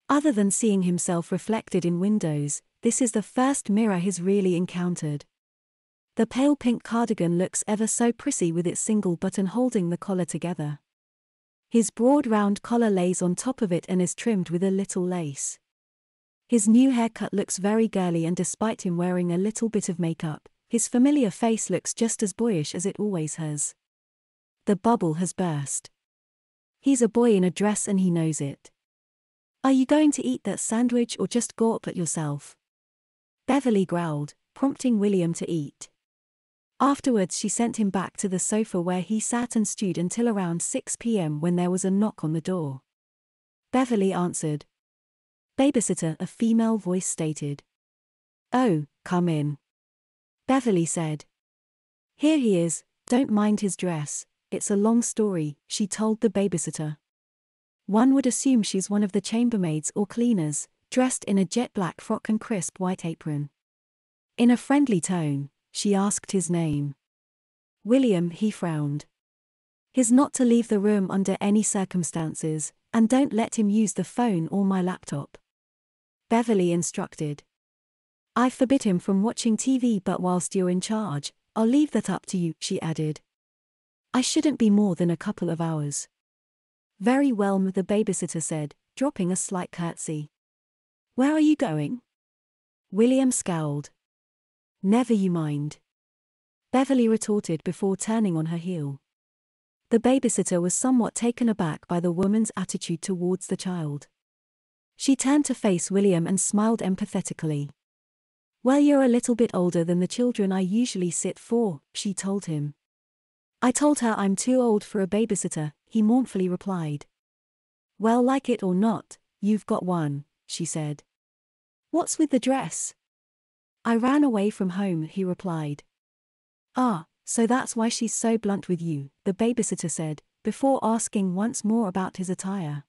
A: Other than seeing himself reflected in windows, this is the first mirror he's really encountered. The pale pink cardigan looks ever so prissy with its single button holding the collar together. His broad round collar lays on top of it and is trimmed with a little lace. His new haircut looks very girly, and despite him wearing a little bit of makeup, his familiar face looks just as boyish as it always has. The bubble has burst. He's a boy in a dress and he knows it. Are you going to eat that sandwich or just gawp at yourself? Beverly growled, prompting William to eat. Afterwards she sent him back to the sofa where he sat and stewed until around 6 p.m. when there was a knock on the door. Beverly answered. Babysitter, a female voice stated. Oh, come in, Beverly said. Here he is, don't mind his dress, it's a long story, she told the babysitter. One would assume she's one of the chambermaids or cleaners, dressed in a jet black frock and crisp white apron. In a friendly tone, she asked his name. William, he frowned. His not to leave the room under any circumstances, and don't let him use the phone or my laptop, Beverly instructed. I forbid him from watching TV, but whilst you're in charge, I'll leave that up to you, she added. I shouldn't be more than a couple of hours. Very well, the babysitter said, dropping a slight curtsy. Where are you going? William scowled. Never you mind, Beverly retorted before turning on her heel. The babysitter was somewhat taken aback by the woman's attitude towards the child. She turned to face William and smiled empathetically. Well, you're a little bit older than the children I usually sit for, she told him. I told her I'm too old for a babysitter, he mournfully replied. Well, like it or not, you've got one, she said. What's with the dress? I ran away from home, he replied. Ah, so that's why she's so blunt with you, the babysitter said, before asking once more about his attire.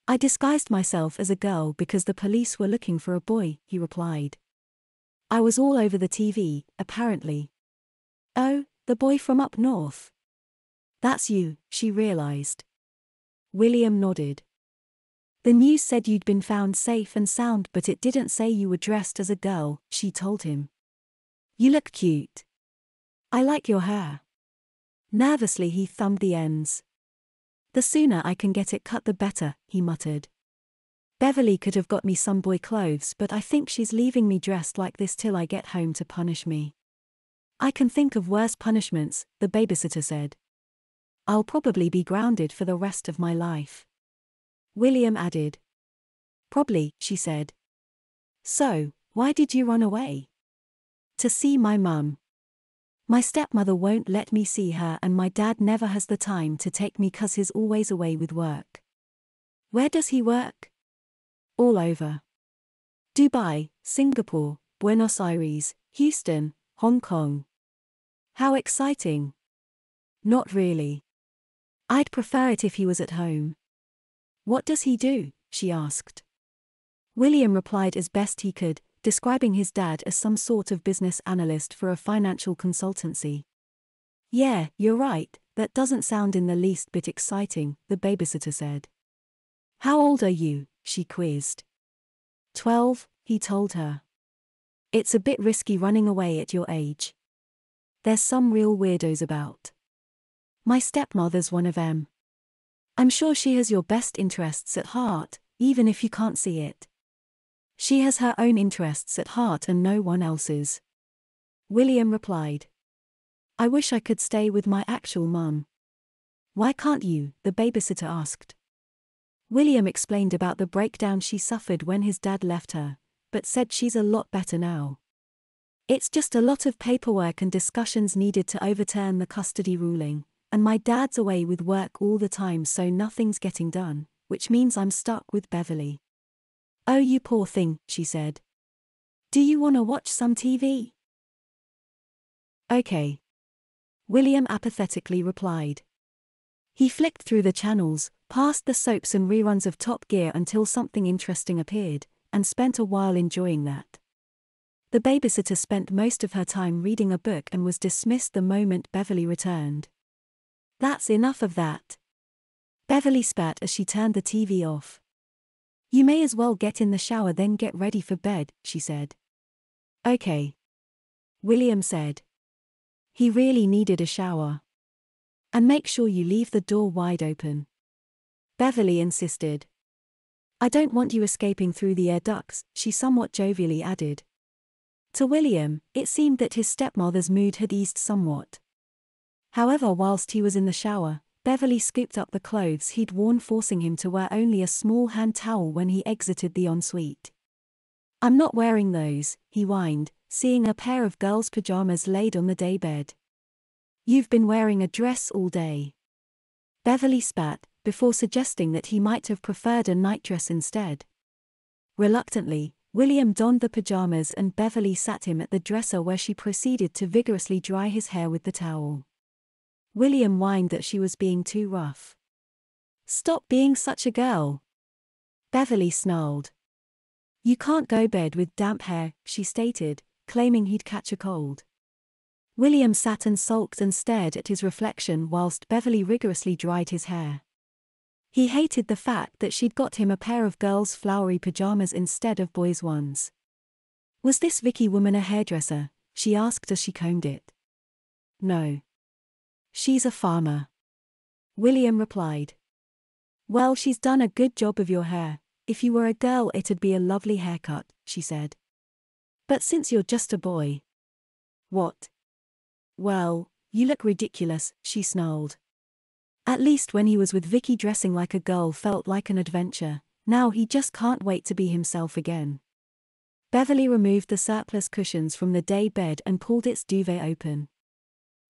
A: I disguised myself as a girl because the police were looking for a boy, he replied. I was all over the TV, apparently. Oh, the boy from up north. That's you, she realized. William nodded. The news said you'd been found safe and sound, but it didn't say you were dressed as a girl, she told him. You look cute. I like your hair. Nervously he thumbed the ends. The sooner I can get it cut the better, he muttered. Beverly could have got me some boy clothes, but I think she's leaving me dressed like this till I get home to punish me. I can think of worse punishments, the babysitter said. I'll probably be grounded for the rest of my life, William added. Probably, she said. So, why did you run away? To see my mum. My stepmother won't let me see her, and my dad never has the time to take me 'cause he's always away with work. Where does he work? All over. Dubai, Singapore, Buenos Aires, Houston, Hong Kong. How exciting. Not really. I'd prefer it if he was at home. What does he do? She asked. William replied as best he could, describing his dad as some sort of business analyst for a financial consultancy. Yeah, you're right, that doesn't sound in the least bit exciting, the babysitter said. How old are you? She quizzed. 12, he told her. It's a bit risky running away at your age. There's some real weirdos about. My stepmother's one of them. I'm sure she has your best interests at heart, even if you can't see it. She has her own interests at heart and no one else's. William replied. I wish I could stay with my actual mum. Why can't you? The babysitter asked. William explained about the breakdown she suffered when his dad left her, but said she's a lot better now. It's just a lot of paperwork and discussions needed to overturn the custody ruling, and my dad's away with work all the time, so nothing's getting done, which means I'm stuck with Beverly. Oh, you poor thing, she said. Do you want to watch some TV? Okay, William apathetically replied. He flicked through the channels, past the soaps and reruns of Top Gear until something interesting appeared, and spent a while enjoying that. The babysitter spent most of her time reading a book and was dismissed the moment Beverly returned. That's enough of that, Beverly spat as she turned the TV off. You may as well get in the shower then get ready for bed, she said. Okay, William said. He really needed a shower. And make sure you leave the door wide open, Beverly insisted. I don't want you escaping through the air ducts, she somewhat jovially added. To William, it seemed that his stepmother's mood had eased somewhat. However, whilst he was in the shower, Beverly scooped up the clothes he'd worn, forcing him to wear only a small hand towel when he exited the ensuite. I'm not wearing those, he whined, seeing a pair of girls' pajamas laid on the daybed. You've been wearing a dress all day, Beverly spat, before suggesting that he might have preferred a nightdress instead. Reluctantly, William donned the pajamas and Beverly sat him at the dresser where she proceeded to vigorously dry his hair with the towel. William whined that she was being too rough. "Stop being such a girl," Beverly snarled. "You can't go bed with damp hair," she stated, claiming he'd catch a cold. William sat and sulked and stared at his reflection whilst Beverly rigorously dried his hair. He hated the fact that she'd got him a pair of girls' flowery pajamas instead of boys' ones. "Was this Vicky woman a hairdresser?" she asked as she combed it. "No. She's a farmer," William replied. "Well, she's done a good job of your hair. If you were a girl it'd be a lovely haircut," she said. "But since you're just a boy." "What?" "Well, you look ridiculous," she snarled. At least when he was with Vicky dressing like a girl felt like an adventure, now he just can't wait to be himself again. Beverly removed the surplus cushions from the day bed and pulled its duvet open.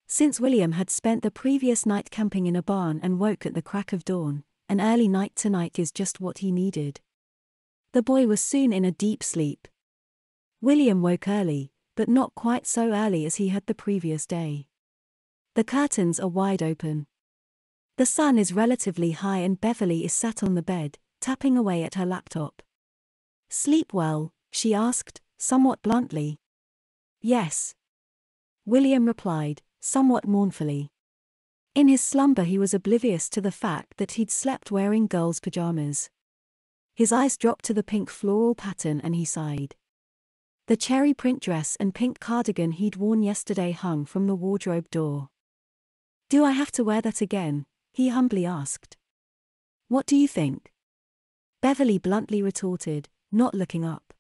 A: Since William had spent the previous night camping in a barn and woke at the crack of dawn, an early night tonight is just what he needed. The boy was soon in a deep sleep. William woke early, but not quite so early as he had the previous day. The curtains are wide open. The sun is relatively high and Beverly is sat on the bed, tapping away at her laptop. "Sleep well?" she asked, somewhat bluntly. "Yes," William replied, somewhat mournfully. In his slumber he was oblivious to the fact that he'd slept wearing girls' pajamas. His eyes dropped to the pink floral pattern and he sighed. The cherry print dress and pink cardigan he'd worn yesterday hung from the wardrobe door. "Do I have to wear that again?" he humbly asked. "What do you think?" Beverly bluntly retorted, not looking up.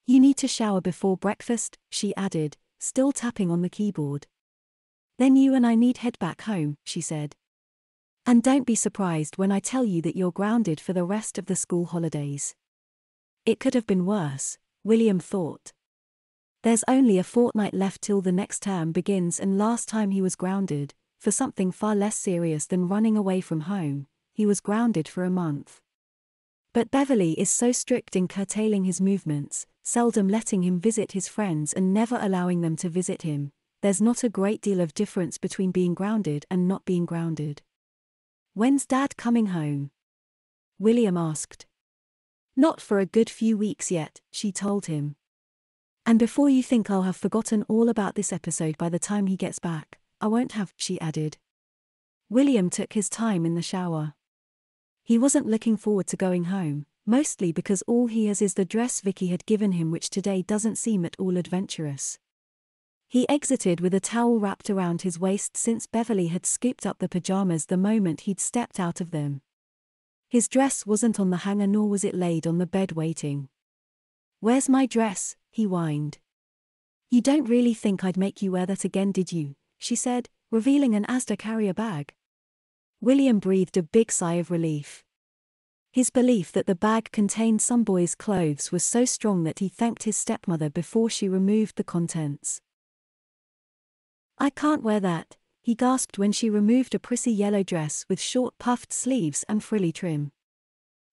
A: "You need to shower before breakfast," she added, still tapping on the keyboard. "Then you and I need head back home," she said. "And don't be surprised when I tell you that you're grounded for the rest of the school holidays." It could have been worse, William thought. There's only a fortnight left till the next term begins, and last time he was grounded, for something far less serious than running away from home, he was grounded for a month. But Beverly is so strict in curtailing his movements, seldom letting him visit his friends and never allowing them to visit him. There's not a great deal of difference between being grounded and not being grounded. "When's Dad coming home?" William asked. "Not for a good few weeks yet," she told him. "And before you think I'll have forgotten all about this episode by the time he gets back, I won't have," she added. William took his time in the shower. He wasn't looking forward to going home, mostly because all he has is the dress Vicky had given him, which today doesn't seem at all adventurous. He exited with a towel wrapped around his waist since Beverly had scooped up the pajamas the moment he'd stepped out of them. His dress wasn't on the hanger nor was it laid on the bed waiting. "Where's my dress?" he whined. "You don't really think I'd make you wear that again, did you?" she said, revealing an Asda carrier bag. William breathed a big sigh of relief. His belief that the bag contained some boy's clothes was so strong that he thanked his stepmother before she removed the contents. "I can't wear that," he gasped when she removed a prissy yellow dress with short puffed sleeves and frilly trim.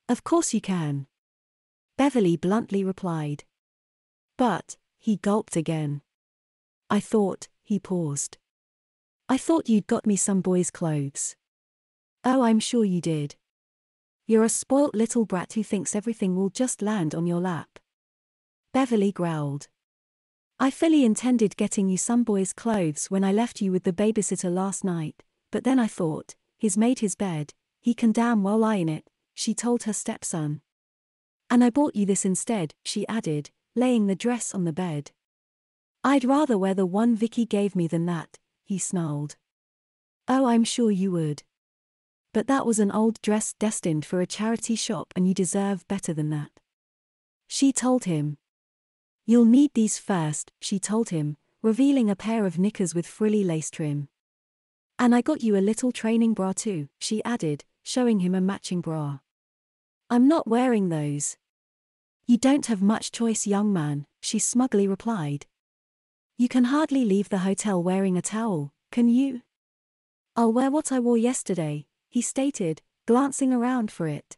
A: "Of course you can," Beverly bluntly replied. "But," he gulped again. "I thought," he paused. "I thought you'd got me some boy's clothes." "Oh, I'm sure you did. You're a spoilt little brat who thinks everything will just land on your lap," Beverly growled. "I fully intended getting you some boy's clothes when I left you with the babysitter last night, but then I thought, he's made his bed, he can damn well lie in it," she told her stepson. "And I bought you this instead," she added, laying the dress on the bed. "I'd rather wear the one Vicky gave me than that," he snarled. "Oh, I'm sure you would. But that was an old dress destined for a charity shop and you deserve better than that," she told him. "You'll need these first," she told him, revealing a pair of knickers with frilly lace trim. "And I got you a little training bra too," she added, showing him a matching bra. "I'm not wearing those." "You don't have much choice, young man," she smugly replied. "You can hardly leave the hotel wearing a towel, can you?" "I'll wear what I wore yesterday," he stated, glancing around for it.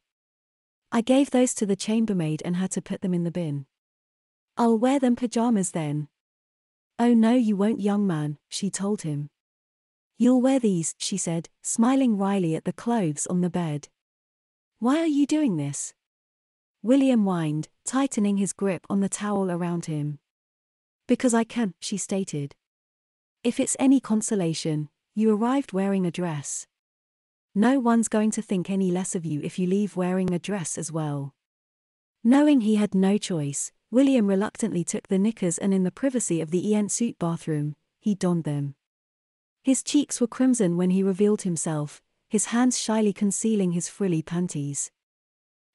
A: "I gave those to the chambermaid and had to put them in the bin." I'll wear them pajamas then. Oh no, you won't, young man, she told him. You'll wear these, she said, smiling wryly at the clothes on the bed. Why are you doing this? William whined, tightening his grip on the towel around him. Because I can, she stated. If it's any consolation, you arrived wearing a dress. No one's going to think any less of you if you leave wearing a dress as well. Knowing he had no choice, William reluctantly took the knickers and in the privacy of the ensuite bathroom, he donned them. His cheeks were crimson when he revealed himself, his hands shyly concealing his frilly panties.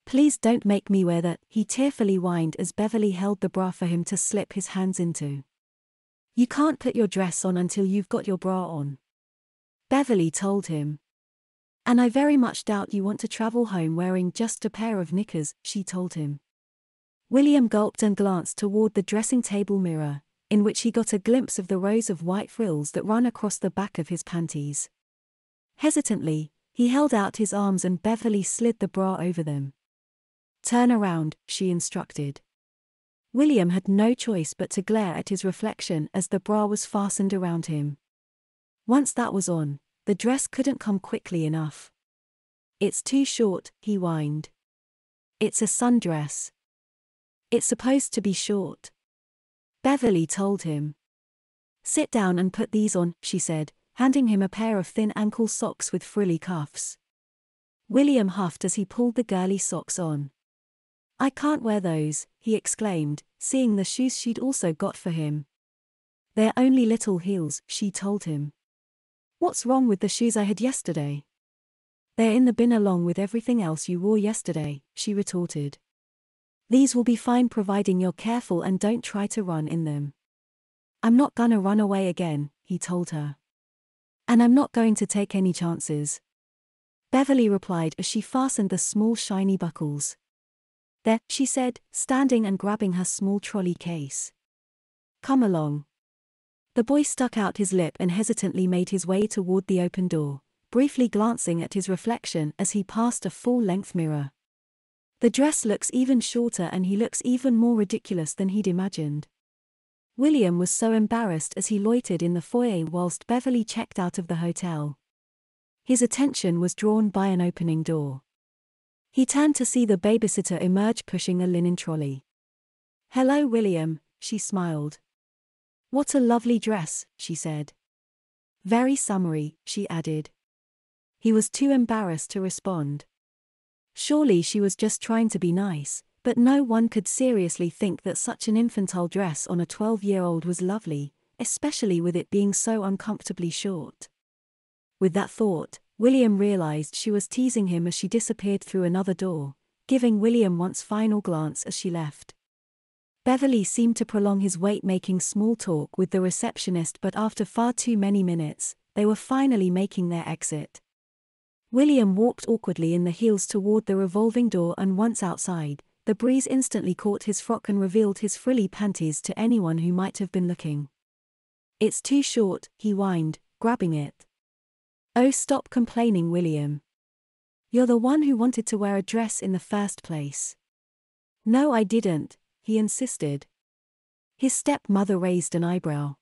A: Please don't make me wear that, he tearfully whined as Beverly held the bra for him to slip his hands into. You can't put your dress on until you've got your bra on, Beverly told him. And I very much doubt you want to travel home wearing just a pair of knickers, she told him. William gulped and glanced toward the dressing table mirror, in which he got a glimpse of the rows of white frills that run across the back of his panties. Hesitantly, he held out his arms and Beverly slid the bra over them. Turn around, she instructed. William had no choice but to glare at his reflection as the bra was fastened around him. Once that was on, the dress couldn't come quickly enough. It's too short, he whined. It's a sundress. It's supposed to be short, Beverly told him. Sit down and put these on, she said, handing him a pair of thin ankle socks with frilly cuffs. William huffed as he pulled the girly socks on. I can't wear those, he exclaimed, seeing the shoes she'd also got for him. They're only little heels, she told him. What's wrong with the shoes I had yesterday? They're in the bin along with everything else you wore yesterday, she retorted. These will be fine providing you're careful and don't try to run in them. I'm not gonna run away again, he told her. And I'm not going to take any chances, Beverly replied as she fastened the small shiny buckles. There, she said, standing and grabbing her small trolley case. Come along. The boy stuck out his lip and hesitantly made his way toward the open door, briefly glancing at his reflection as he passed a full-length mirror. The dress looks even shorter and he looks even more ridiculous than he'd imagined. William was so embarrassed as he loitered in the foyer whilst Beverly checked out of the hotel. His attention was drawn by an opening door. He turned to see the babysitter emerge pushing a linen trolley. Hello, William, she smiled. What a lovely dress, she said. Very summery, she added. He was too embarrassed to respond. Surely she was just trying to be nice, but no one could seriously think that such an infantile dress on a 12-year-old was lovely, especially with it being so uncomfortably short. With that thought, William realized she was teasing him as she disappeared through another door, giving William one final glance as she left. Beverly seemed to prolong his wait making small talk with the receptionist, but after far too many minutes, they were finally making their exit. William walked awkwardly in the heels toward the revolving door, and once outside, the breeze instantly caught his frock and revealed his frilly panties to anyone who might have been looking. It's too short, he whined, grabbing it. Oh, stop complaining, William. You're the one who wanted to wear a dress in the first place. No, I didn't, he insisted. His stepmother raised an eyebrow.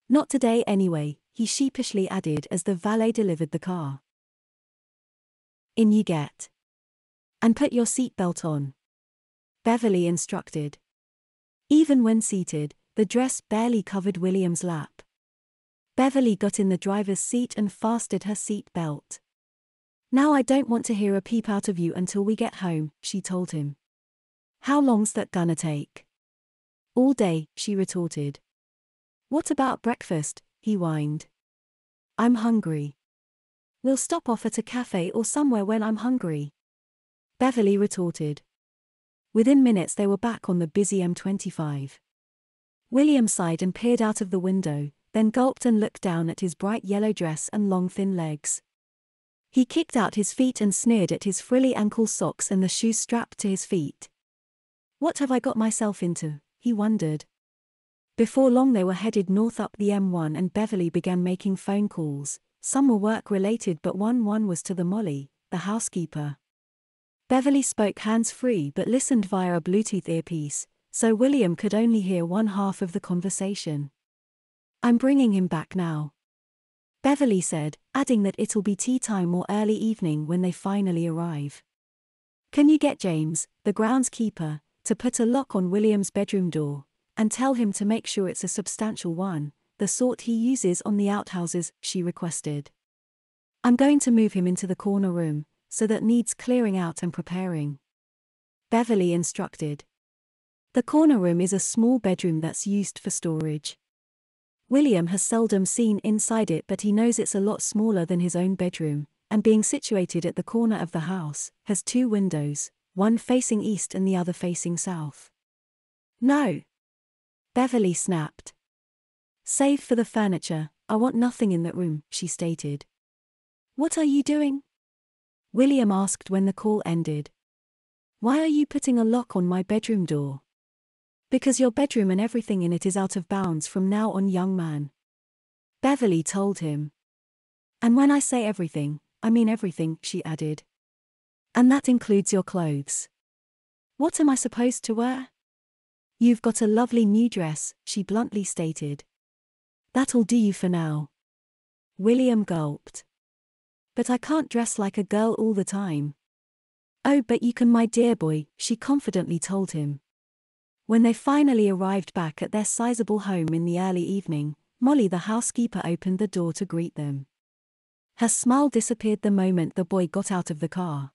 A: Not today anyway, he sheepishly added as the valet delivered the car. In you get. And put your seatbelt on, Beverly instructed. Even when seated, the dress barely covered William's lap. Beverly got in the driver's seat and fastened her seat belt. Now I don't want to hear a peep out of you until we get home, she told him. How long's that gonna take? All day, she retorted. What about breakfast? He whined. I'm hungry. We'll stop off at a cafe or somewhere when I'm hungry, Beverly retorted. Within minutes they were back on the busy M25. William sighed and peered out of the window, then gulped and looked down at his bright yellow dress and long thin legs. He kicked out his feet and sneered at his frilly ankle socks and the shoes strapped to his feet. What have I got myself into, he wondered. Before long they were headed north up the M1 and Beverly began making phone calls. Some were work-related but one was to the Molly, the housekeeper. Beverly spoke hands-free but listened via a Bluetooth earpiece, so William could only hear one half of the conversation. I'm bringing him back now, Beverly said, adding that it'll be tea time or early evening when they finally arrive. Can you get James, the groundskeeper, to put a lock on William's bedroom door, and tell him to make sure it's a substantial one, the sort he uses on the outhouses, she requested. I'm going to move him into the corner room, so that needs clearing out and preparing, Beverly instructed. The corner room is a small bedroom that's used for storage. William has seldom seen inside it, but he knows it's a lot smaller than his own bedroom, and being situated at the corner of the house, has 2 windows, one facing east and the other facing south. No, Beverly snapped. Save for the furniture, I want nothing in that room, she stated. What are you doing? William asked when the call ended. Why are you putting a lock on my bedroom door? Because your bedroom and everything in it is out of bounds from now on, young man, Beverly told him. And when I say everything, I mean everything, she added. And that includes your clothes. What am I supposed to wear? You've got a lovely new dress, she bluntly stated. That'll do you for now. William gulped. But I can't dress like a girl all the time. Oh, but you can, my dear boy, she confidently told him. When they finally arrived back at their sizable home in the early evening, Molly the housekeeper opened the door to greet them. Her smile disappeared the moment the boy got out of the car.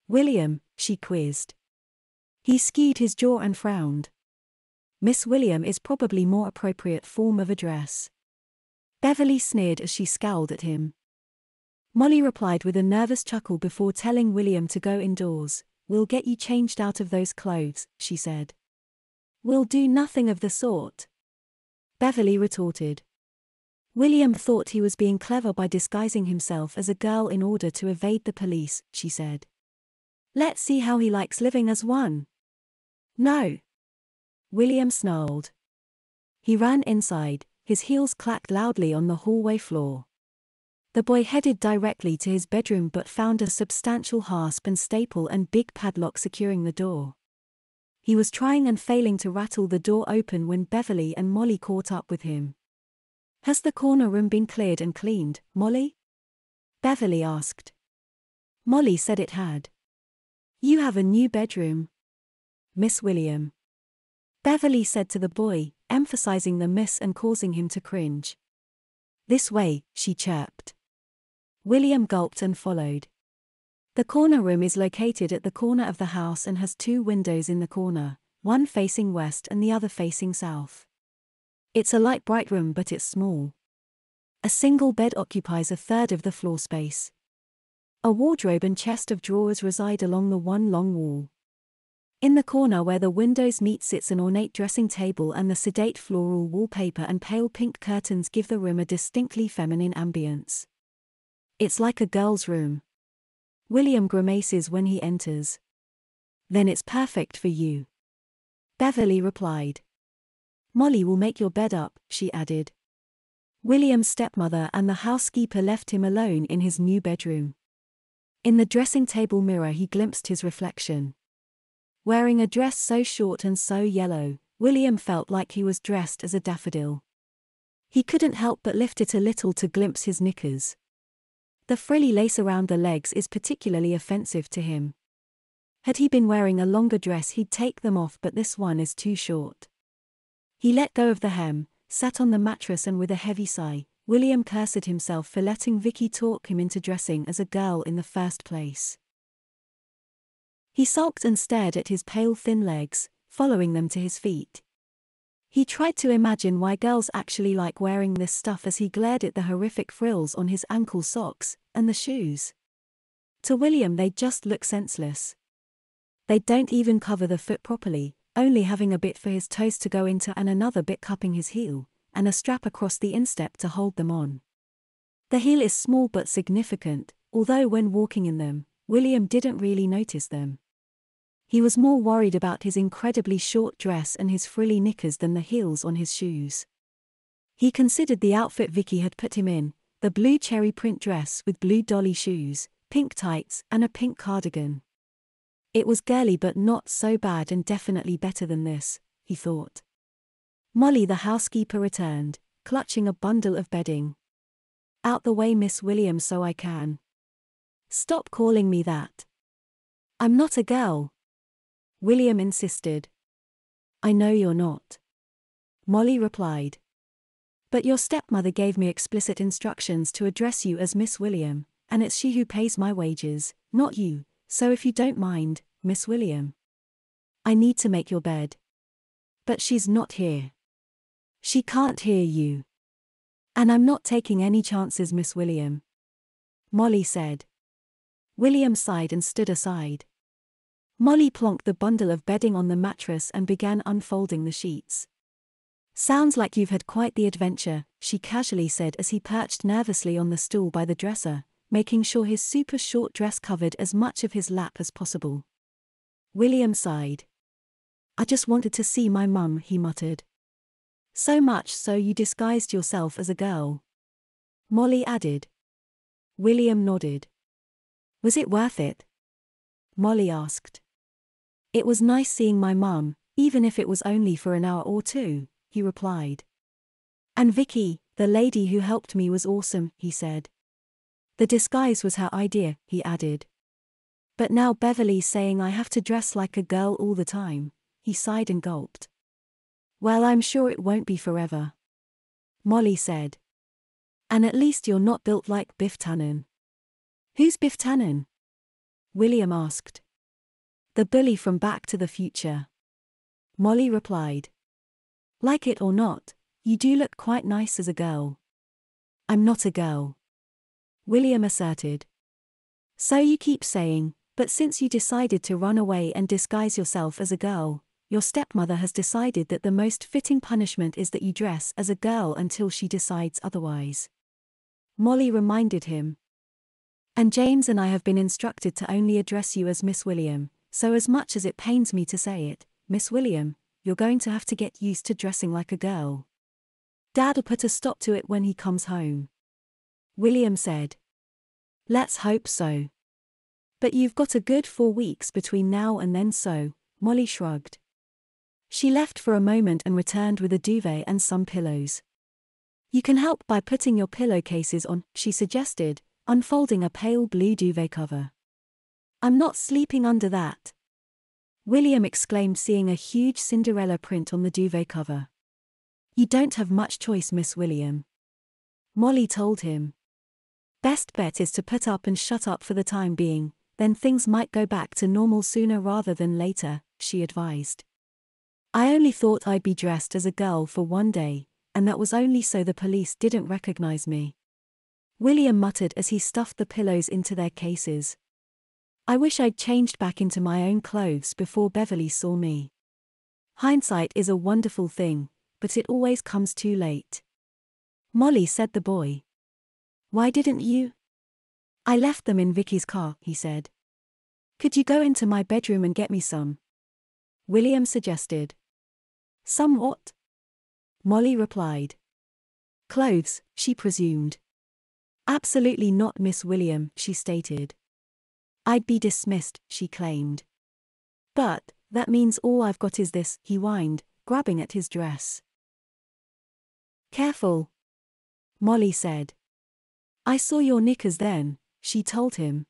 A: William, she quizzed. He skewed his jaw and frowned. Miss William is probably more appropriate form of address. Beverly sneered as she scowled at him. Molly replied with a nervous chuckle before telling William to go indoors. We'll get you changed out of those clothes, she said. We'll do nothing of the sort, Beverly retorted. William thought he was being clever by disguising himself as a girl in order to evade the police, she said. Let's see how he likes living as one. No, William snarled. He ran inside, his heels clacked loudly on the hallway floor. The boy headed directly to his bedroom but found a substantial hasp and staple and big padlock securing the door. He was trying and failing to rattle the door open when Beverly and Molly caught up with him. Has the corner room been cleared and cleaned, Molly? Beverly asked. Molly said it had. You have a new bedroom, Miss William, Beverly said to the boy, emphasizing the miss and causing him to cringe. This way, she chirped. William gulped and followed. The corner room is located at the corner of the house and has 2 windows in the corner, one facing west and the other facing south. It's a light bright room but it's small. A single bed occupies a third of the floor space. A wardrobe and chest of drawers reside along the one long wall. In the corner where the windows meet sits an ornate dressing table, and the sedate floral wallpaper and pale pink curtains give the room a distinctly feminine ambience. It's like a girl's room. William grimaces when he enters. Then it's perfect for you, Beverly replied. Molly will make your bed up, she added. William's stepmother and the housekeeper left him alone in his new bedroom. In the dressing table mirror he glimpsed his reflection. Wearing a dress so short and so yellow, William felt like he was dressed as a daffodil. He couldn't help but lift it a little to glimpse his knickers. The frilly lace around the legs is particularly offensive to him. Had he been wearing a longer dress he'd take them off, but this one is too short. He let go of the hem, sat on the mattress, and with a heavy sigh, William cursed himself for letting Vicky talk him into dressing as a girl in the first place. He sulked and stared at his pale thin legs, following them to his feet. He tried to imagine why girls actually like wearing this stuff as he glared at the horrific frills on his ankle socks, and the shoes. To William they just look senseless. They don't even cover the foot properly, only having a bit for his toes to go into and another bit cupping his heel, and a strap across the instep to hold them on. The heel is small but significant, although when walking in them, William didn't really notice them. He was more worried about his incredibly short dress and his frilly knickers than the heels on his shoes. He considered the outfit Vicky had put him in, the blue cherry print dress with blue dolly shoes, pink tights, and a pink cardigan. It was girly but not so bad and definitely better than this, he thought. Molly the housekeeper returned, clutching a bundle of bedding. Out the way, Miss Williams, so I can. Stop calling me that. I'm not a girl. William insisted. I know you're not. Molly replied. But your stepmother gave me explicit instructions to address you as Miss William, and it's she who pays my wages, not you, so if you don't mind, Miss William. I need to make your bed. But she's not here. She can't hear you. And I'm not taking any chances, Miss William. Molly said. William sighed and stood aside. Molly plonked the bundle of bedding on the mattress and began unfolding the sheets. Sounds like you've had quite the adventure, she casually said as he perched nervously on the stool by the dresser, making sure his super short dress covered as much of his lap as possible. William sighed. I just wanted to see my mum, he muttered. So much so you disguised yourself as a girl? Molly added. William nodded. Was it worth it? Molly asked. It was nice seeing my mum, even if it was only for an hour or two, he replied. And Vicky, the lady who helped me, was awesome, he said. The disguise was her idea, he added. But now Beverly's saying I have to dress like a girl all the time, he sighed and gulped. Well, I'm sure it won't be forever. Molly said. And at least you're not built like Biff Tannen. Who's Biff Tannen? William asked. The bully from Back to the Future. Molly replied. Like it or not, you do look quite nice as a girl. I'm not a girl. William asserted. So you keep saying, but since you decided to run away and disguise yourself as a girl, your stepmother has decided that the most fitting punishment is that you dress as a girl until she decides otherwise. Molly reminded him. And James and I have been instructed to only address you as Miss William, so as much as it pains me to say it, Miss William, you're going to have to get used to dressing like a girl. Dad'll put a stop to it when he comes home. William said. Let's hope so. But you've got a good 4 weeks between now and then, so, Molly shrugged. She left for a moment and returned with a duvet and some pillows. You can help by putting your pillowcases on, she suggested, unfolding a pale blue duvet cover. I'm not sleeping under that. William exclaimed, seeing a huge Cinderella print on the duvet cover. You don't have much choice, Miss William. Molly told him. Best bet is to put up and shut up for the time being, then things might go back to normal sooner rather than later, she advised. I only thought I'd be dressed as a girl for one day, and that was only so the police didn't recognize me. William muttered as he stuffed the pillows into their cases. I wish I'd changed back into my own clothes before Beverly saw me. Hindsight is a wonderful thing, but it always comes too late. Molly, said the boy. Why didn't you? I left them in Vicky's car, he said. Could you go into my bedroom and get me some? William suggested. Some what? Molly replied. Clothes, she presumed. Absolutely not, Miss William, she stated. I'd be dismissed, she claimed. But, that means all I've got is this, he whined, grabbing at his dress. Careful. Molly said. I saw your knickers then, she told him.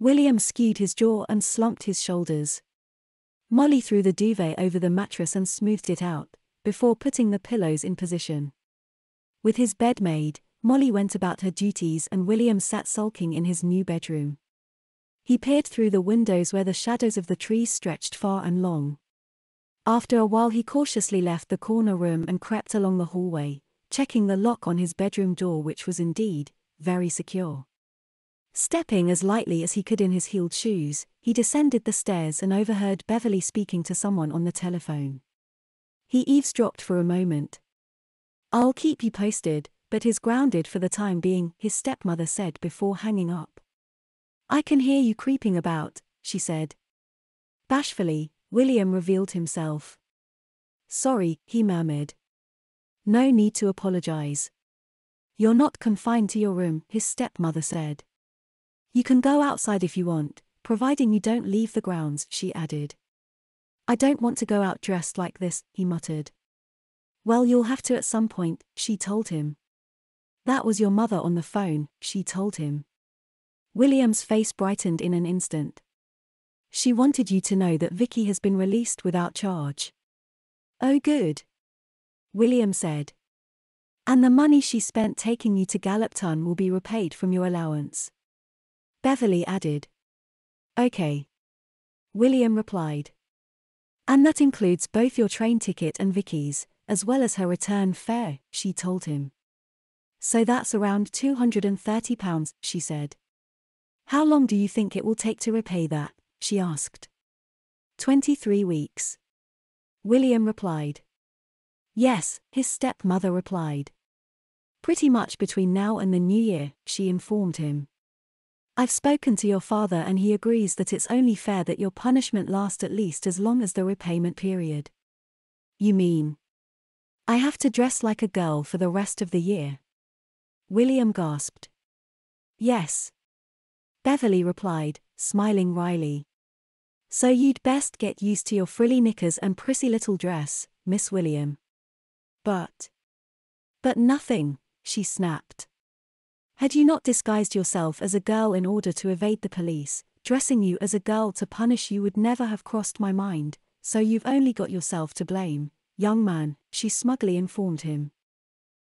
A: William skewed his jaw and slumped his shoulders. Molly threw the duvet over the mattress and smoothed it out, before putting the pillows in position. With his bed made, Molly went about her duties and William sat sulking in his new bedroom. He peered through the windows where the shadows of the trees stretched far and long. After a while he cautiously left the corner room and crept along the hallway, checking the lock on his bedroom door, which was indeed very secure. Stepping as lightly as he could in his heeled shoes, he descended the stairs and overheard Beverly speaking to someone on the telephone. He eavesdropped for a moment. I'll keep you posted, but is grounded for the time being, his stepmother said before hanging up. I can hear you creeping about, she said. Bashfully, William revealed himself. Sorry, he murmured. No need to apologize. You're not confined to your room, his stepmother said. You can go outside if you want, providing you don't leave the grounds, she added. I don't want to go out dressed like this, he muttered. Well, you'll have to at some point, she told him. That was your mother on the phone, she told him. William's face brightened in an instant. She wanted you to know that Vicky has been released without charge. Oh good. William said. And the money she spent taking you to Gallopton will be repaid from your allowance. Beverly added. Okay. William replied. And that includes both your train ticket and Vicky's, as well as her return fare, she told him. So that's around £230, she said. How long do you think it will take to repay that? She asked. 23 weeks. William replied. Yes, his stepmother replied. Pretty much between now and the new year, she informed him. I've spoken to your father and he agrees that it's only fair that your punishment last at least as long as the repayment period. You mean? I have to dress like a girl for the rest of the year? William gasped. Yes. Beverly replied, smiling wryly. So you'd best get used to your frilly knickers and prissy little dress, Miss William. But nothing, she snapped. Had you not disguised yourself as a girl in order to evade the police, dressing you as a girl to punish you would never have crossed my mind, so you've only got yourself to blame, young man, she smugly informed him.